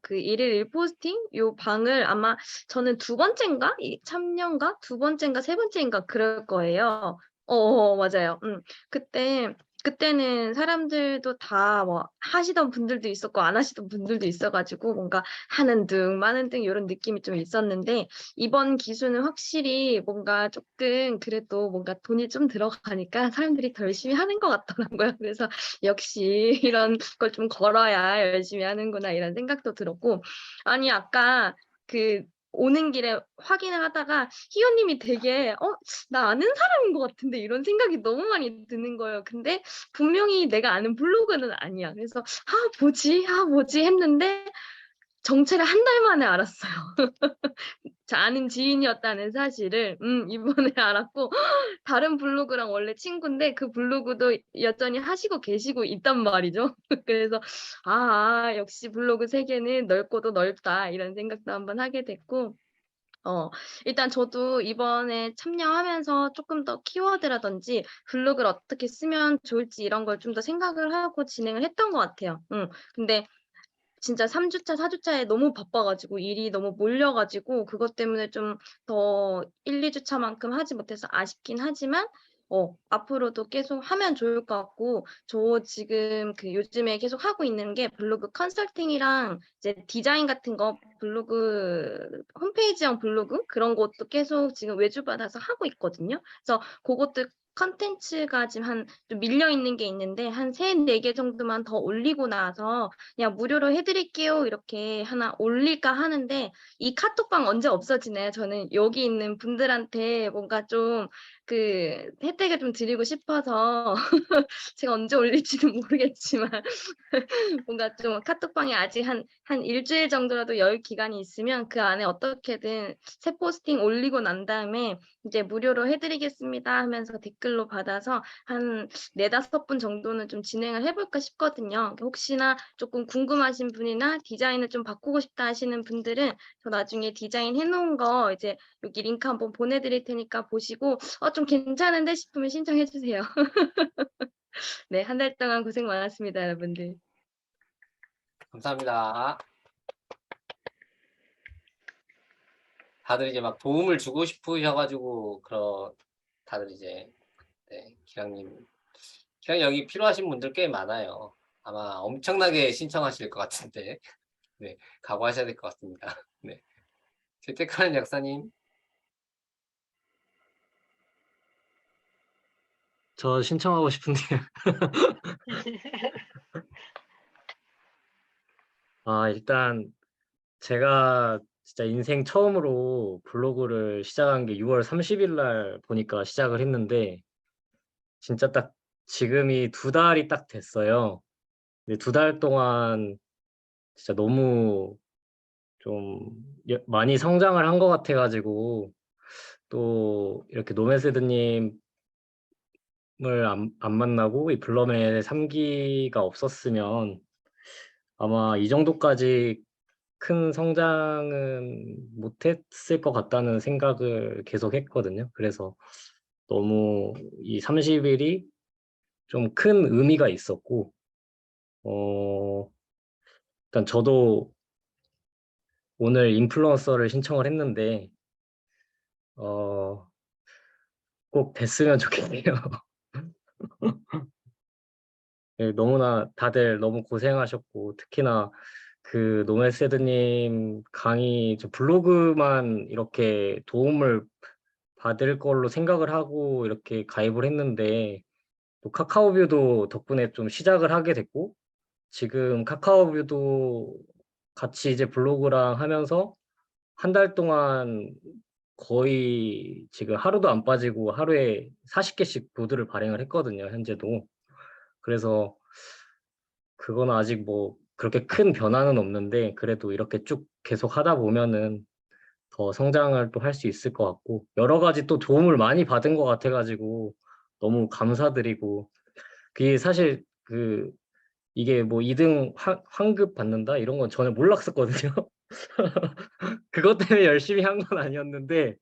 그 1일 1포스팅 요 방을 아마 저는 두 번째인가? 참여인가? 두 번째인가? 세 번째인가? 그럴 거예요. 맞아요. 그때는 사람들도 다 뭐 하시던 분들도 있었고 안 하시던 분들도 있어가지고 뭔가 하는 등 마는 등 이런 느낌이 좀 있었는데 이번 기수는 확실히 뭔가 조금 그래도 뭔가 돈이 좀 들어가니까 사람들이 더 열심히 하는 것 같더라고요. 그래서 역시 이런 걸 좀 걸어야 열심히 하는구나 이런 생각도 들었고 아니 아까 그 오는 길에 확인을 하다가 희원님이 되게 나 아는 사람인 것 같은데 이런 생각이 너무 많이 드는 거예요. 근데 분명히 내가 아는 블로그는 아니야. 그래서 뭐지 했는데 정체를 한 달 만에 알았어요. 아는 지인이었다는 사실을 이번에 알았고 다른 블로그랑 원래 친구인데 그 블로그도 여전히 하시고 계시고 있단 말이죠. 그래서 역시 블로그 세계는 넓고도 넓다 이런 생각도 한번 하게 됐고 일단 저도 이번에 참여하면서 조금 더 키워드라든지 블로그를 어떻게 쓰면 좋을지 이런 걸 좀 더 생각을 하고 진행을 했던 것 같아요. 근데 진짜 3주차, 4주차에 너무 바빠가지고 일이 너무 몰려가지고 그것 때문에 좀 더 1, 2주차만큼 하지 못해서 아쉽긴 하지만 앞으로도 계속 하면 좋을 것 같고 저 지금 그 요즘에 계속 하고 있는 게 블로그 컨설팅이랑 이제 디자인 같은 거 블로그 홈페이지형 블로그 그런 것도 계속 지금 외주받아서 하고 있거든요. 그래서 그것도 컨텐츠가 지금 좀 밀려 있는 게 있는데 한 3, 4개 정도만 더 올리고 나서 그냥 무료로 해드릴게요 이렇게 하나 올릴까 하는데 이 카톡방 언제 없어지나요? 저는 여기 있는 분들한테 뭔가 좀 그 혜택을 좀 드리고 싶어서 제가 언제 올릴지는 모르겠지만 뭔가 좀 카톡방에 아직 한 일주일 정도라도 여유 기간이 있으면 그 안에 어떻게든 새 포스팅 올리고 난 다음에 이제 무료로 해드리겠습니다 하면서 댓글로 받아서 한 4-5분 정도는 좀 진행을 해볼까 싶거든요. 혹시나 조금 궁금하신 분이나 디자인을 좀 바꾸고 싶다 하시는 분들은 저 나중에 디자인 해놓은 거 이제 여기 링크 한번 보내드릴 테니까 보시고 좀 괜찮은데 싶으면 신청해 주세요. 네, 한 달 동안 고생 많았습니다, 여러분들. 감사합니다. 다들 이제 막 도움을 주고 싶으셔가지고 다들 이제 기랑님 여기 필요하신 분들 꽤 많아요. 아마 엄청나게 신청하실 것 같은데 네, 각오하셔야 될 것 같습니다. 네, 재택하는 약사님. 저 신청하고 싶은데요. 일단 제가 진짜 인생 처음으로 블로그를 시작한 게 6월 30일 날 보니까 시작을 했는데 진짜 딱 지금이 2달이 딱 됐어요. 근데 2달 동안 진짜 너무 좀 많이 성장을 한 것 같아가지고 또 이렇게 노메스드님을 안 만나고 이 블럼의 3기가 없었으면 아마 이 정도까지 큰 성장은 못했을 것 같다는 생각을 계속 했거든요. 그래서 너무 이 30일이 좀 큰 의미가 있었고, 일단 저도 오늘 인플루언서를 신청을 했는데, 꼭 됐으면 좋겠네요. 네, 너무나 다들 너무 고생하셨고, 특히나 그 노멜세드님 강의 저 블로그만 이렇게 도움을 받을 걸로 생각을 하고 이렇게 가입을 했는데, 또 카카오뷰도 덕분에 좀 시작을 하게 됐고, 지금 카카오뷰도 같이 이제 블로그랑 하면서 한 달 동안 거의 지금 하루도 안 빠지고 하루에 40개씩 보드를 발행을 했거든요, 현재도. 그래서 그건 아직 뭐 그렇게 큰 변화는 없는데 그래도 이렇게 쭉 계속 하다 보면은 더 성장을 또 할 수 있을 것 같고 여러 가지 또 도움을 많이 받은 것 같아가지고 너무 감사드리고 그게 사실 이게 뭐 2등 환급 받는다 이런 건 전혀 몰랐었거든요. 그것 때문에 열심히 한 건 아니었는데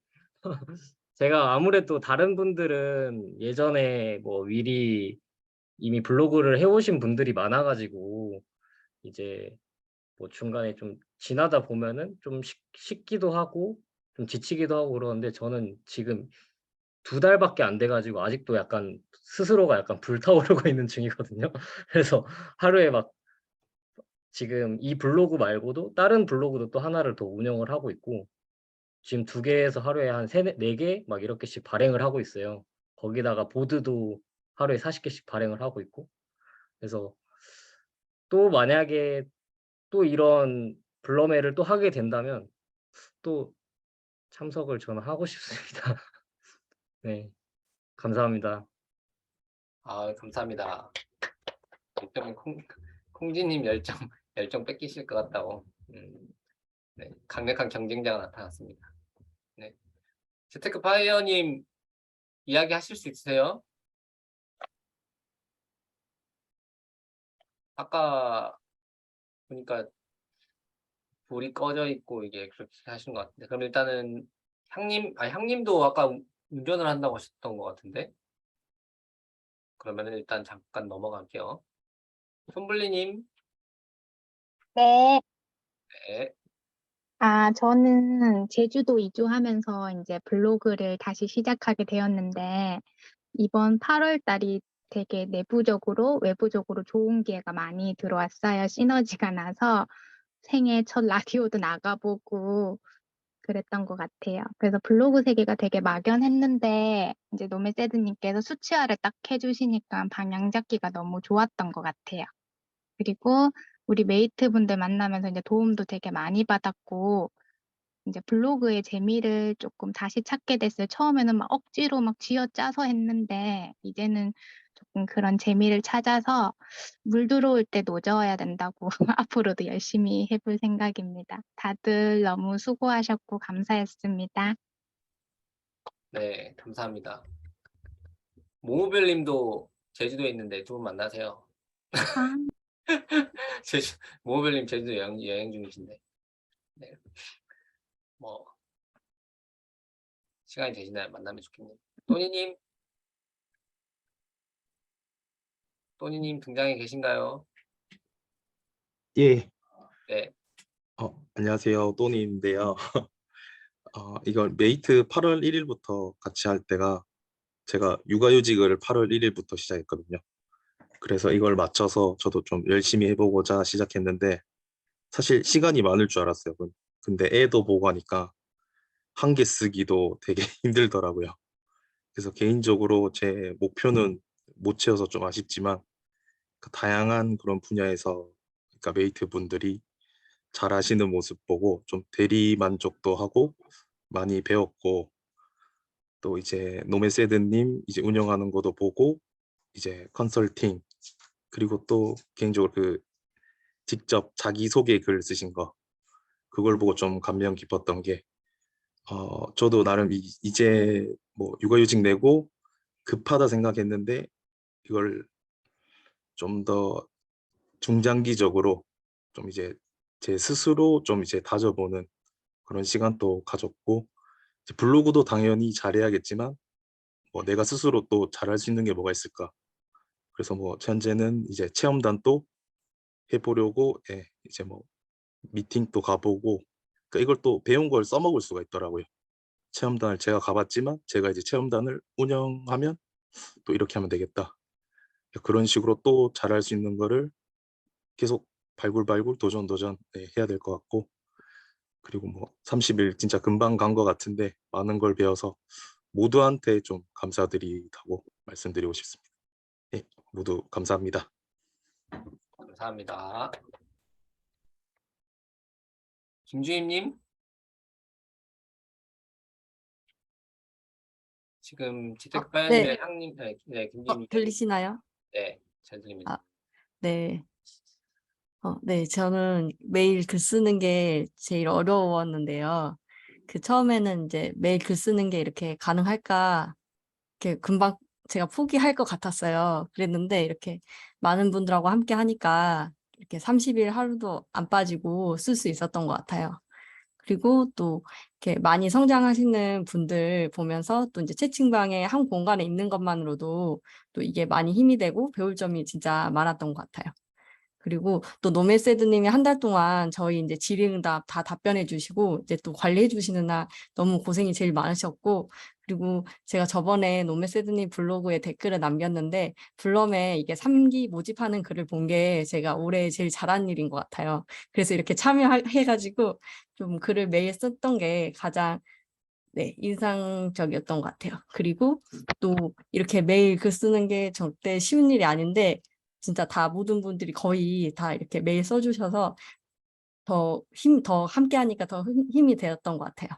제가 아무래도 다른 분들은 예전에 뭐 미리 이미 블로그를 해오신 분들이 많아가지고 이제 뭐 중간에 좀 지나다 보면은 좀 식기도 하고 좀 지치기도 하고 그러는데 저는 지금 2달밖에 안 돼가지고 아직도 약간 스스로가 약간 불타오르고 있는 중이거든요. 그래서 하루에 막 지금 이 블로그 말고도 다른 블로그도 또 하나를 더 운영을 하고 있고 지금 2개에서 하루에 한 4개 막 이렇게씩 발행을 하고 있어요. 거기다가 보드도 하루에 40개씩 발행을 하고 있고 그래서 또 만약에 또 이런 블러메를 또 하게 된다면 또 참석을 저는 하고 싶습니다. 네, 감사합니다. 아, 감사합니다. 콩지님 열정 뺏기실 것 같다고. 네, 강력한 경쟁자가 나타났습니다. 네. 재테크 파이어님 이야기 하실 수 있으세요? 아까 보니까 불이 꺼져 있고 이게 그렇게 하신 것 같은데 그럼 일단은 향님도 아까 운전을 한다고 하셨던 것 같은데 그러면은 일단 잠깐 넘어갈게요. 손블리님, 네. 네, 저는 제주도 이주하면서 이제 블로그를 다시 시작하게 되었는데, 이번 8월 달이 되게 내부적으로, 외부적으로 좋은 기회가 많이 들어왔어요. 시너지가 나서 생애 첫 라디오도 나가보고 그랬던 것 같아요. 그래서 블로그 세계가 되게 막연했는데, 이제 노메세드님께서 수치화를 딱 해주시니까 방향 잡기가 너무 좋았던 것 같아요. 그리고 우리 메이트분들 만나면서 이제 도움도 되게 많이 받았고, 이제 블로그의 재미를 조금 다시 찾게 됐어요. 처음에는 막 억지로 막 쥐어짜서 했는데, 이제는 조금 그런 재미를 찾아서 물 들어올 때 노져야 된다고 앞으로도 열심히 해볼 생각입니다. 다들 너무 수고하셨고 감사했습니다. 네, 감사합니다. 모모별님도 제주도에 있는데 두 분 만나세요. 모모별님 제주도 여행 중이신데 네. 뭐 시간이 되시나요? 만나면 좋겠네요. 또니님 등장해 계신가요? 예, 네, 안녕하세요. 또니인데요. 이걸 메이트 8월 1일부터 같이 할 때가 제가 육아휴직을 8월 1일부터 시작했거든요. 그래서 이걸 맞춰서 저도 좀 열심히 해보고자 시작했는데 사실 시간이 많을 줄 알았어요. 근데 애도 보고 하니까 한 개 쓰기도 되게 힘들더라고요. 그래서 개인적으로 제 목표는 못 채워서 좀 아쉽지만 그 다양한 그런 분야에서 그러니까 메이트 분들이 잘 하시는 모습 보고 좀 대리 만족도 하고 많이 배웠고 또 이제 노메세드님 이제 운영하는 것도 보고 이제 컨설팅 그리고 또 개인적으로 그 직접 자기소개 글 쓰신 거 그걸 보고 좀 감명 깊었던 게 저도 나름 이제 뭐 육아휴직 내고 급하다 생각했는데 이걸 좀 더 중장기적으로 좀 이제 제 스스로 좀 이제 다져보는 그런 시간도 가졌고 이제 블로그도 당연히 잘해야겠지만 뭐 내가 스스로 또 잘할 수 있는 게 뭐가 있을까? 그래서 뭐 현재는 이제 체험단도 해보려고 이제 뭐 미팅도 가보고 그러니까 이걸 또 배운 걸 써먹을 수가 있더라고요. 체험단을 제가 가봤지만 제가 이제 체험단을 운영하면 또 이렇게 하면 되겠다. 그런 식으로 또 잘할 수 있는 거를 계속 발굴 도전 해야 될 것 같고 그리고 뭐 30일 진짜 금방 간 것 같은데 많은 걸 배워서 모두한테 좀 감사드리다고 말씀드리고 싶습니다. 네, 모두 감사합니다. 감사합니다. 김주임님? 지금 재테크 파이어님의 향님, 네, 김주임님. 들리시나요? 네, 잘 들립니다. 네. 네, 저는 매일 글 쓰는 게 제일 어려웠는데요. 처음에는 이제 매일 글 쓰는 게 이렇게 가능할까, 이렇게 금방 제가 포기할 것 같았어요. 그랬는데 이렇게 많은 분들하고 함께 하니까 이렇게 30일 하루도 안 빠지고 쓸 수 있었던 것 같아요. 그리고 또 이렇게 많이 성장하시는 분들 보면서 또 이제 채팅방에 한 공간에 있는 것만으로도 또 이게 많이 힘이 되고 배울 점이 진짜 많았던 것 같아요. 그리고 또 노멜세드님이 한 달 동안 저희 이제 질의응답 다 답변해 주시고 이제 또 관리해 주시는 날 너무 고생이 제일 많으셨고 그리고 제가 저번에 노멜세드님 블로그에 댓글을 남겼는데 블럼에 이게 3기 모집하는 글을 본 게 제가 올해 제일 잘한 일인 것 같아요. 그래서 이렇게 참여해가지고 좀 글을 매일 썼던 게 가장 인상적이었던 것 같아요. 그리고 또 이렇게 매일 글 쓰는 게 절대 쉬운 일이 아닌데 진짜 다 모든 분들이 거의 다 이렇게 매일 써주셔서 더 함께 하니까 더 힘이 되었던 것 같아요.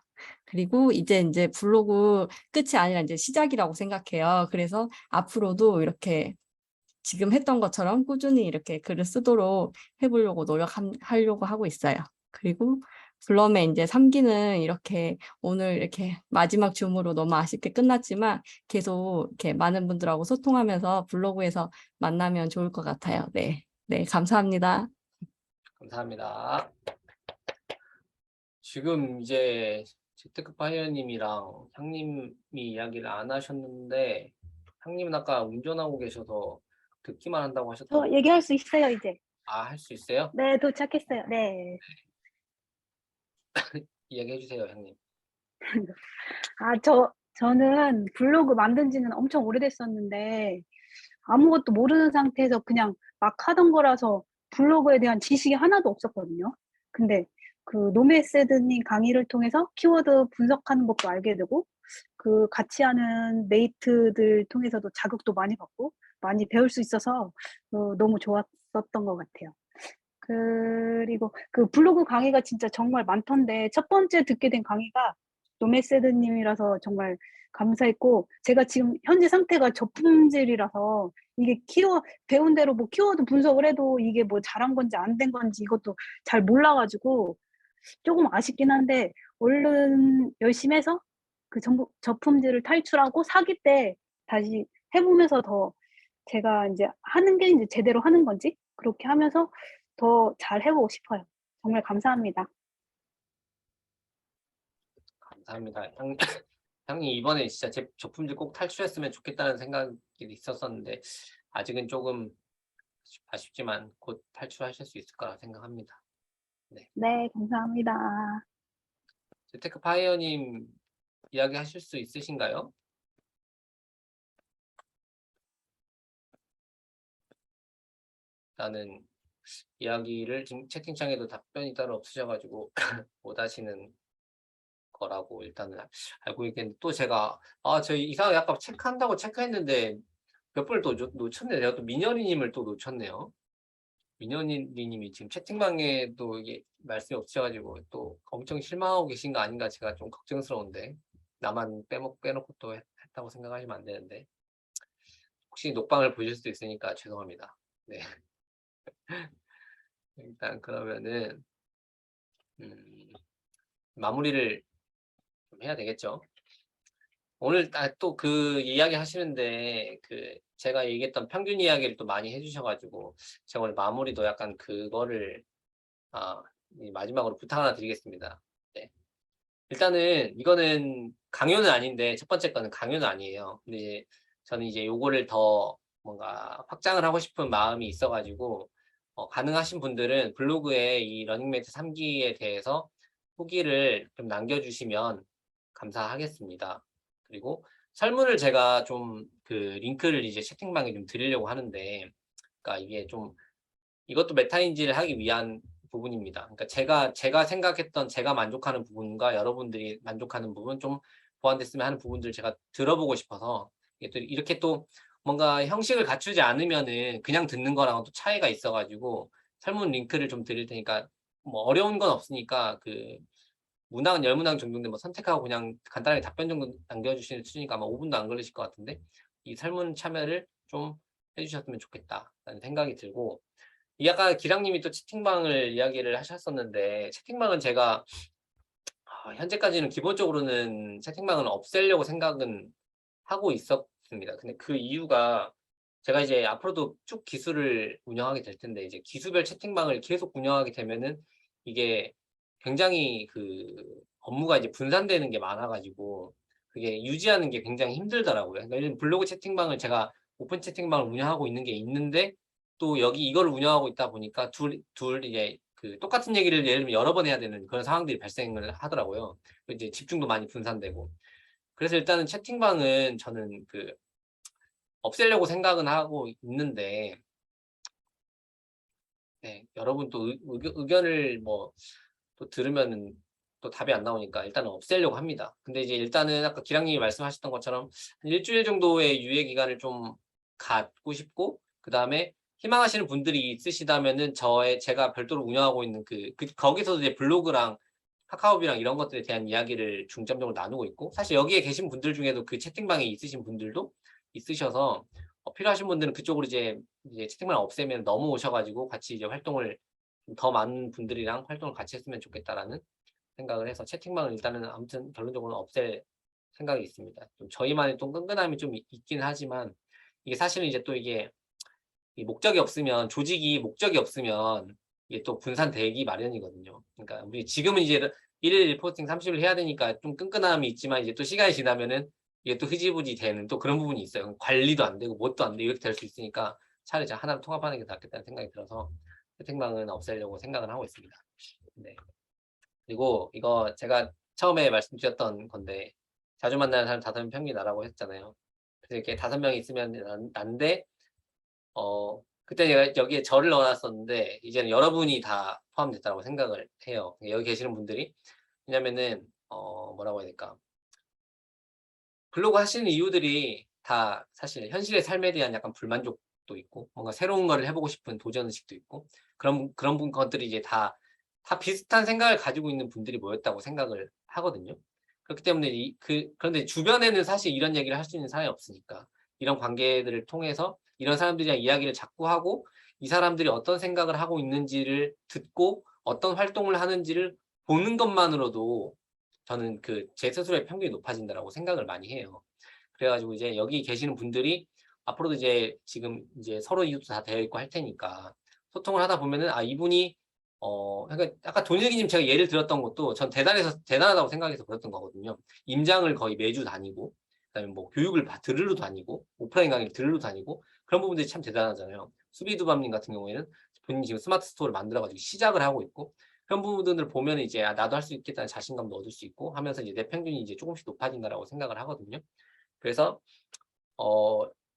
그리고 이제 블로그 끝이 아니라 이제 시작이라고 생각해요. 그래서 앞으로도 이렇게 지금 했던 것처럼 꾸준히 이렇게 글을 쓰도록 해보려고 노력하려고 하고 있어요. 그리고 블럼의 이제 3기는 이렇게 오늘 이렇게 마지막 줌으로 너무 아쉽게 끝났지만 계속 이렇게 많은 분들하고 소통하면서 블로그에서 만나면 좋을 것 같아요. 네, 감사합니다. 감사합니다. 지금 이제 재테크 파이어님이랑 향님이 이야기를 안 하셨는데 향님은 아까 운전하고 계셔서 듣기만 한다고 하셨다고. 저 얘기할 수 있어요, 이제. 아, 할 수 있어요? 네, 도착했어요. 네. 이야기해 주세요, 향님. 저는 블로그 만든 지는 엄청 오래됐었는데, 아무것도 모르는 상태에서 그냥 막 하던 거라서 블로그에 대한 지식이 하나도 없었거든요. 근데 노메세드님 강의를 통해서 키워드 분석하는 것도 알게 되고, 같이 하는 메이트들 통해서도 자극도 많이 받고, 많이 배울 수 있어서 너무 좋았었던 것 같아요. 그리고 블로그 강의가 진짜 정말 많던데 첫 번째 듣게 된 강의가 노메세드님이라서 정말 감사했고 제가 지금 현재 상태가 저품질이라서 이게 배운 대로 뭐 키워드 분석을 해도 이게 뭐 잘한 건지 안 된 건지 이것도 잘 몰라가지고 조금 아쉽긴 한데 얼른 열심히 해서 저품질을 탈출하고 사기 때 다시 해보면서 더 제가 이제 하는 게 이제 제대로 하는 건지 그렇게 하면서 더 잘 해보고 싶어요. 정말 감사합니다. 감사합니다. 향님 이번에 진짜 저품질 꼭 탈출했으면 좋겠다는 생각이 있었었는데 아직은 조금 아쉽지만 곧 탈출하실 수 있을 거라 생각합니다. 네, 감사합니다. 재테크 파이어님 이야기하실 수 있으신가요? 나는 이야기를 지금 채팅창에도 답변이 따로 없으셔가지고 못 하시는 거라고 일단은 알고 있겠는데 또 제가 저희 이상하게 아까 체크한다고 체크했는데 몇 번을 또 놓쳤네요. 제가 또 민현이님을 또 놓쳤네요. 민현이님이 지금 채팅방에도 이게 말씀이 없으셔가지고 또 엄청 실망하고 계신 거 아닌가 제가 좀 걱정스러운데 나만 빼놓고 또 했다고 생각하시면 안 되는데 혹시 녹방을 보실 수도 있으니까 죄송합니다. 네. 일단 그러면은 마무리를 좀 해야 되겠죠. 오늘 또 그 이야기 하시는데 그 제가 얘기했던 평균 이야기를 또 많이 해주셔가지고 제가 오늘 마무리도 약간 그거를 이 마지막으로 부탁 하나 드리겠습니다. 네. 일단은 이거는 강요는 아닌데 첫 번째 거는 강요는 아니에요. 근데 이제 저는 이제 요거를 더 뭔가 확장을 하고 싶은 마음이 있어가지고 가능하신 분들은 블로그에 이 러닝메이트 3기에 대해서 후기를 좀 남겨주시면 감사하겠습니다. 그리고 설문을 제가 좀 그 링크를 이제 채팅방에 좀 드리려고 하는데, 그러니까 이게 좀 이것도 메타인지를 하기 위한 부분입니다. 그러니까 제가 생각했던 제가 만족하는 부분과 여러분들이 만족하는 부분 좀 보완됐으면 하는 부분들 제가 들어보고 싶어서 이게 또 이렇게 또 뭔가 형식을 갖추지 않으면은 그냥 듣는 거랑은 또 차이가 있어가지고 설문 링크를 좀 드릴 테니까 뭐 어려운 건 없으니까 그 문항은 10문항 정도인데 뭐 선택하고 그냥 간단하게 답변 정도 남겨주시는 수준이니까 아마 5분도 안 걸리실 것 같은데 이 설문 참여를 좀 해주셨으면 좋겠다라는 생각이 들고, 이 아까 기랑님이 또 채팅방을 이야기를 하셨었는데 채팅방은 제가 현재까지는 기본적으로는 채팅방을 없애려고 생각은 하고 있었습니다. 근데 그 이유가 제가 이제 앞으로도 쭉 기수를 운영하게 될 텐데 이제 기수별 채팅방을 계속 운영하게 되면은 이게 굉장히 그 업무가 이제 분산되는 게 많아가지고 그게 유지하는 게 굉장히 힘들더라고요. 그러니까 블로그 채팅방을 제가 오픈 채팅방을 운영하고 있는 게 있는데 또 여기 이걸 운영하고 있다 보니까 둘 이제 그 똑같은 얘기를 예를 들면 여러 번 해야 되는 그런 상황들이 발생을 하더라고요. 이제 집중도 많이 분산되고. 그래서 일단은 채팅방은 저는 그 없애려고 생각은 하고 있는데, 네, 여러분 또 의견을 뭐 또 들으면은 또 답이 안 나오니까 일단은 없애려고 합니다. 근데 이제 일단은 아까 기랑님이 말씀하셨던 것처럼 한 일주일 정도의 유예 기간을 좀 갖고 싶고, 그 다음에 희망하시는 분들이 있으시다면은 제가 별도로 운영하고 있는 거기서도 이제 블로그랑 카카오비랑 이런 것들에 대한 이야기를 중점적으로 나누고 있고, 사실 여기에 계신 분들 중에도 그 채팅방에 있으신 분들도 있으셔서 필요하신 분들은 그쪽으로 이제 채팅방 없애면 넘어오셔가지고 같이 이제 활동을 더 많은 분들이랑 활동을 같이 했으면 좋겠다라는 생각을 해서 채팅방을 일단은 아무튼 결론적으로는 없앨 생각이 있습니다. 좀 저희만의 또 끈끈함이 좀 있긴 하지만 이게 사실은 이제 또 이게 목적이 없으면 조직이 목적이 없으면 이게 또 분산되기 마련이거든요. 그러니까 우리 지금은 이제 1일 리포팅 30일 해야 되니까 좀 끈끈함이 있지만 이제 또 시간이 지나면은 이게 또 흐지부지 되는 또 그런 부분이 있어요. 관리도 안 되고 뭣도 안 되고 이렇게 될 수 있으니까 차라리 하나로 통합하는 게 낫겠다는 생각이 들어서 채팅방은 없애려고 생각을 하고 있습니다. 네. 그리고 이거 제가 처음에 말씀드렸던 건데 자주 만나는 사람 5명 평균 나라고 했잖아요. 그래서 이렇게 5명이 있으면 난데 그때 제가 여기에 저를 넣어놨었는데 이제는 여러분이 다 포함됐다고 생각을 해요. 여기 계시는 분들이. 왜냐면은 뭐라고 해야 될까, 블로그 하시는 이유들이 다 사실 현실의 삶에 대한 약간 불만족도 있고 뭔가 새로운 거를 해보고 싶은 도전의식도 있고 그런 것들이 이제 다 비슷한 생각을 가지고 있는 분들이 모였다고 생각을 하거든요. 그렇기 때문에 그런데 주변에는 사실 이런 얘기를 할 수 있는 사람이 없으니까 이런 관계들을 통해서 이런 사람들이랑 이야기를 자꾸 하고 이 사람들이 어떤 생각을 하고 있는지를 듣고 어떤 활동을 하는지를 보는 것만으로도 저는 제 스스로의 평균이 높아진다라고 생각을 많이 해요. 그래가지고 이제 여기 계시는 분들이 앞으로도 이제 지금 이제 서로 이웃도 다 되어 있고 할 테니까 소통을 하다 보면은 이분이 그러니까 아까 돈일기님 제가 예를 들었던 것도 전 대단하다고 생각해서 그랬던 거거든요. 임장을 거의 매주 다니고 그다음에 뭐 교육을 들으러 다니고 오프라인 강의를 들으러 다니고 그런 부분들이 참 대단하잖아요. 수비두밤님 같은 경우에는 본인이 지금 스마트 스토어를 만들어가지고 시작을 하고 있고 그런 부분들을 보면 이제 나도 할 수 있겠다는 자신감도 얻을 수 있고 하면서 이제 내 평균이 이제 조금씩 높아진다라고 생각을 하거든요. 그래서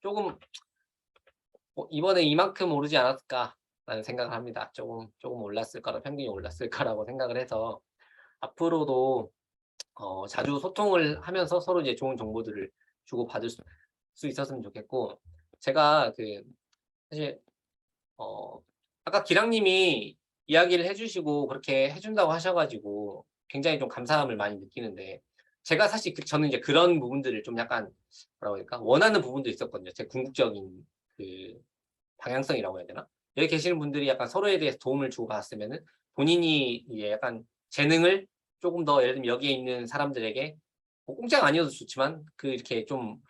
조금 이번에 이만큼 오르지 않았을까라는 생각을 합니다. 조금 올랐을 거라, 평균이 올랐을 거라고 생각을 해서 앞으로도 자주 소통을 하면서 서로 이제 좋은 정보들을 주고 받을 수 있었으면 좋겠고, 제가 사실 아까 기랑님이 이야기를 해주시고 그렇게 해준다고 하셔가지고 굉장히 좀 감사함을 많이 느끼는데 제가 사실 저는 이제 그런 부분들을 좀 약간 뭐라고 할까 원하는 부분도 있었거든요. 제 궁극적인 그 방향성이라고 해야 되나? 여기 계시는 분들이 약간 서로에 대해서 도움을 주고 받았으면은 본인이 이제 약간 재능을 조금 더 예를 들면 여기에 있는 사람들에게 뭐 공짜가 아니어도 좋지만 그 이렇게 좀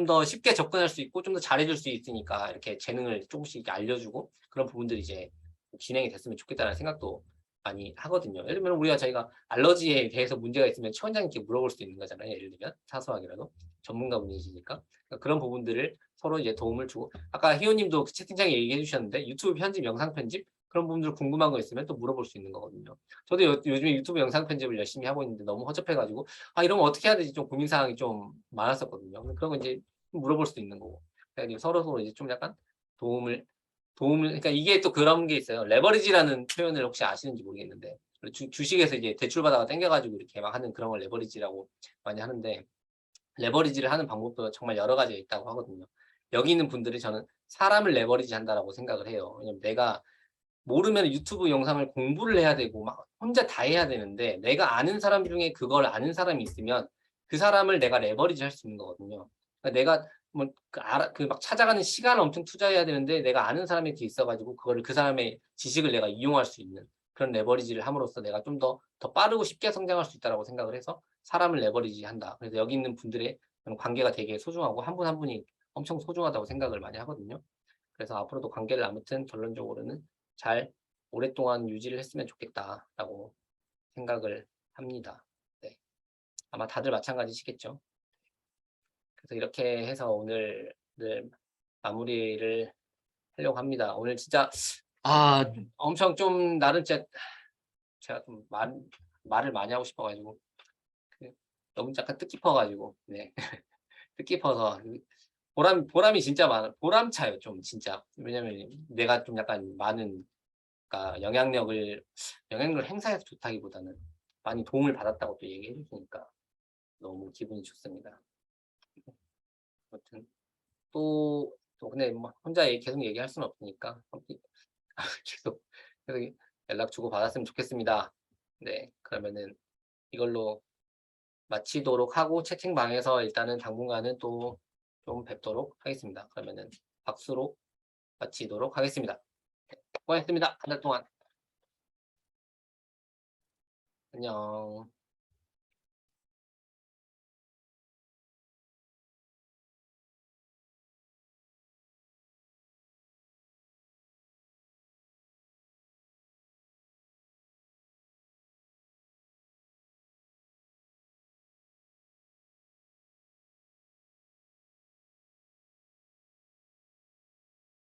더 쉽게 접근할 수 있고 좀 더 잘해줄 수 있으니까 이렇게 재능을 조금씩 이렇게 알려주고 그런 부분들이 이제 진행이 됐으면 좋겠다는 생각도 많이 하거든요. 예를 들면 우리가 저희가 알러지에 대해서 문제가 있으면 최 원장님께 물어볼 수도 있는 거잖아요. 예를 들면 사소하게라도 전문가분이시니까 그러니까 그런 부분들을 서로 이제 도움을 주고 아까 희호님도 그 채팅창에 얘기해 주셨는데 유튜브 편집, 영상 편집 그런 부분들 궁금한 거 있으면 또 물어볼 수 있는 거거든요. 저도 요즘에 유튜브 영상 편집을 열심히 하고 있는데 너무 허접해가지고 아 이런 거 어떻게 해야 되지 좀 고민 사항이 좀 많았었거든요. 그런 거 이제 물어볼 수도 있는 거고 그러니까 서로 이제 좀 약간 도움을 그러니까 이게 또 그런 게 있어요. 레버리지라는 표현을 혹시 아시는지 모르겠는데 주식에서 이제 대출 받아가 땡겨가지고 이렇게 막 하는 그런 걸 레버리지라고 많이 하는데 레버리지를 하는 방법도 정말 여러 가지가 있다고 하거든요. 여기 있는 분들이 저는 사람을 레버리지 한다라고 생각을 해요. 왜냐면 내가 모르면 유튜브 영상을 공부를 해야 되고 막 혼자 다 해야 되는데 내가 아는 사람 중에 그걸 아는 사람이 있으면 그 사람을 내가 레버리지 할 수 있는 거거든요. 그러니까 내가 뭐 그 막 찾아가는 시간을 엄청 투자해야 되는데 내가 아는 사람이 이렇게 있어가지고 그거를 그 사람의 지식을 내가 이용할 수 있는 그런 레버리지를 함으로써 내가 좀 더 빠르고 쉽게 성장할 수 있다라고 생각을 해서 사람을 레버리지 한다. 그래서 여기 있는 분들의 관계가 되게 소중하고 한 분 한 분이 엄청 소중하다고 생각을 많이 하거든요. 그래서 앞으로도 관계를 아무튼 결론적으로는 잘 오랫동안 유지를 했으면 좋겠다라고 생각을 합니다. 네. 아마 다들 마찬가지시겠죠. 그래서 이렇게 해서 오늘을 마무리를 하려고 합니다. 오늘 진짜 엄청 좀 나름 진짜 제가 좀 말을 많이 하고 싶어가지고 너무 약간 뜻깊어가지고 네. 뜻깊어서 보람이 진짜 보람차요 좀 진짜. 왜냐면 내가 좀 약간 많은 그러니까 영향력을 행사해서 좋다기보다는 많이 도움을 받았다고 또 얘기해 주시니까 너무 기분이 좋습니다. 아무튼 또 근데 뭐 혼자 계속 얘기할 수는 없으니까 계속 연락 주고 받았으면 좋겠습니다. 네, 그러면은 이걸로 마치도록 하고 채팅방에서 일단은 당분간은 또 좀 뵙도록 하겠습니다. 그러면은 박수로 마치도록 하겠습니다. 네, 수고하셨습니다. 한 달 동안. 안녕.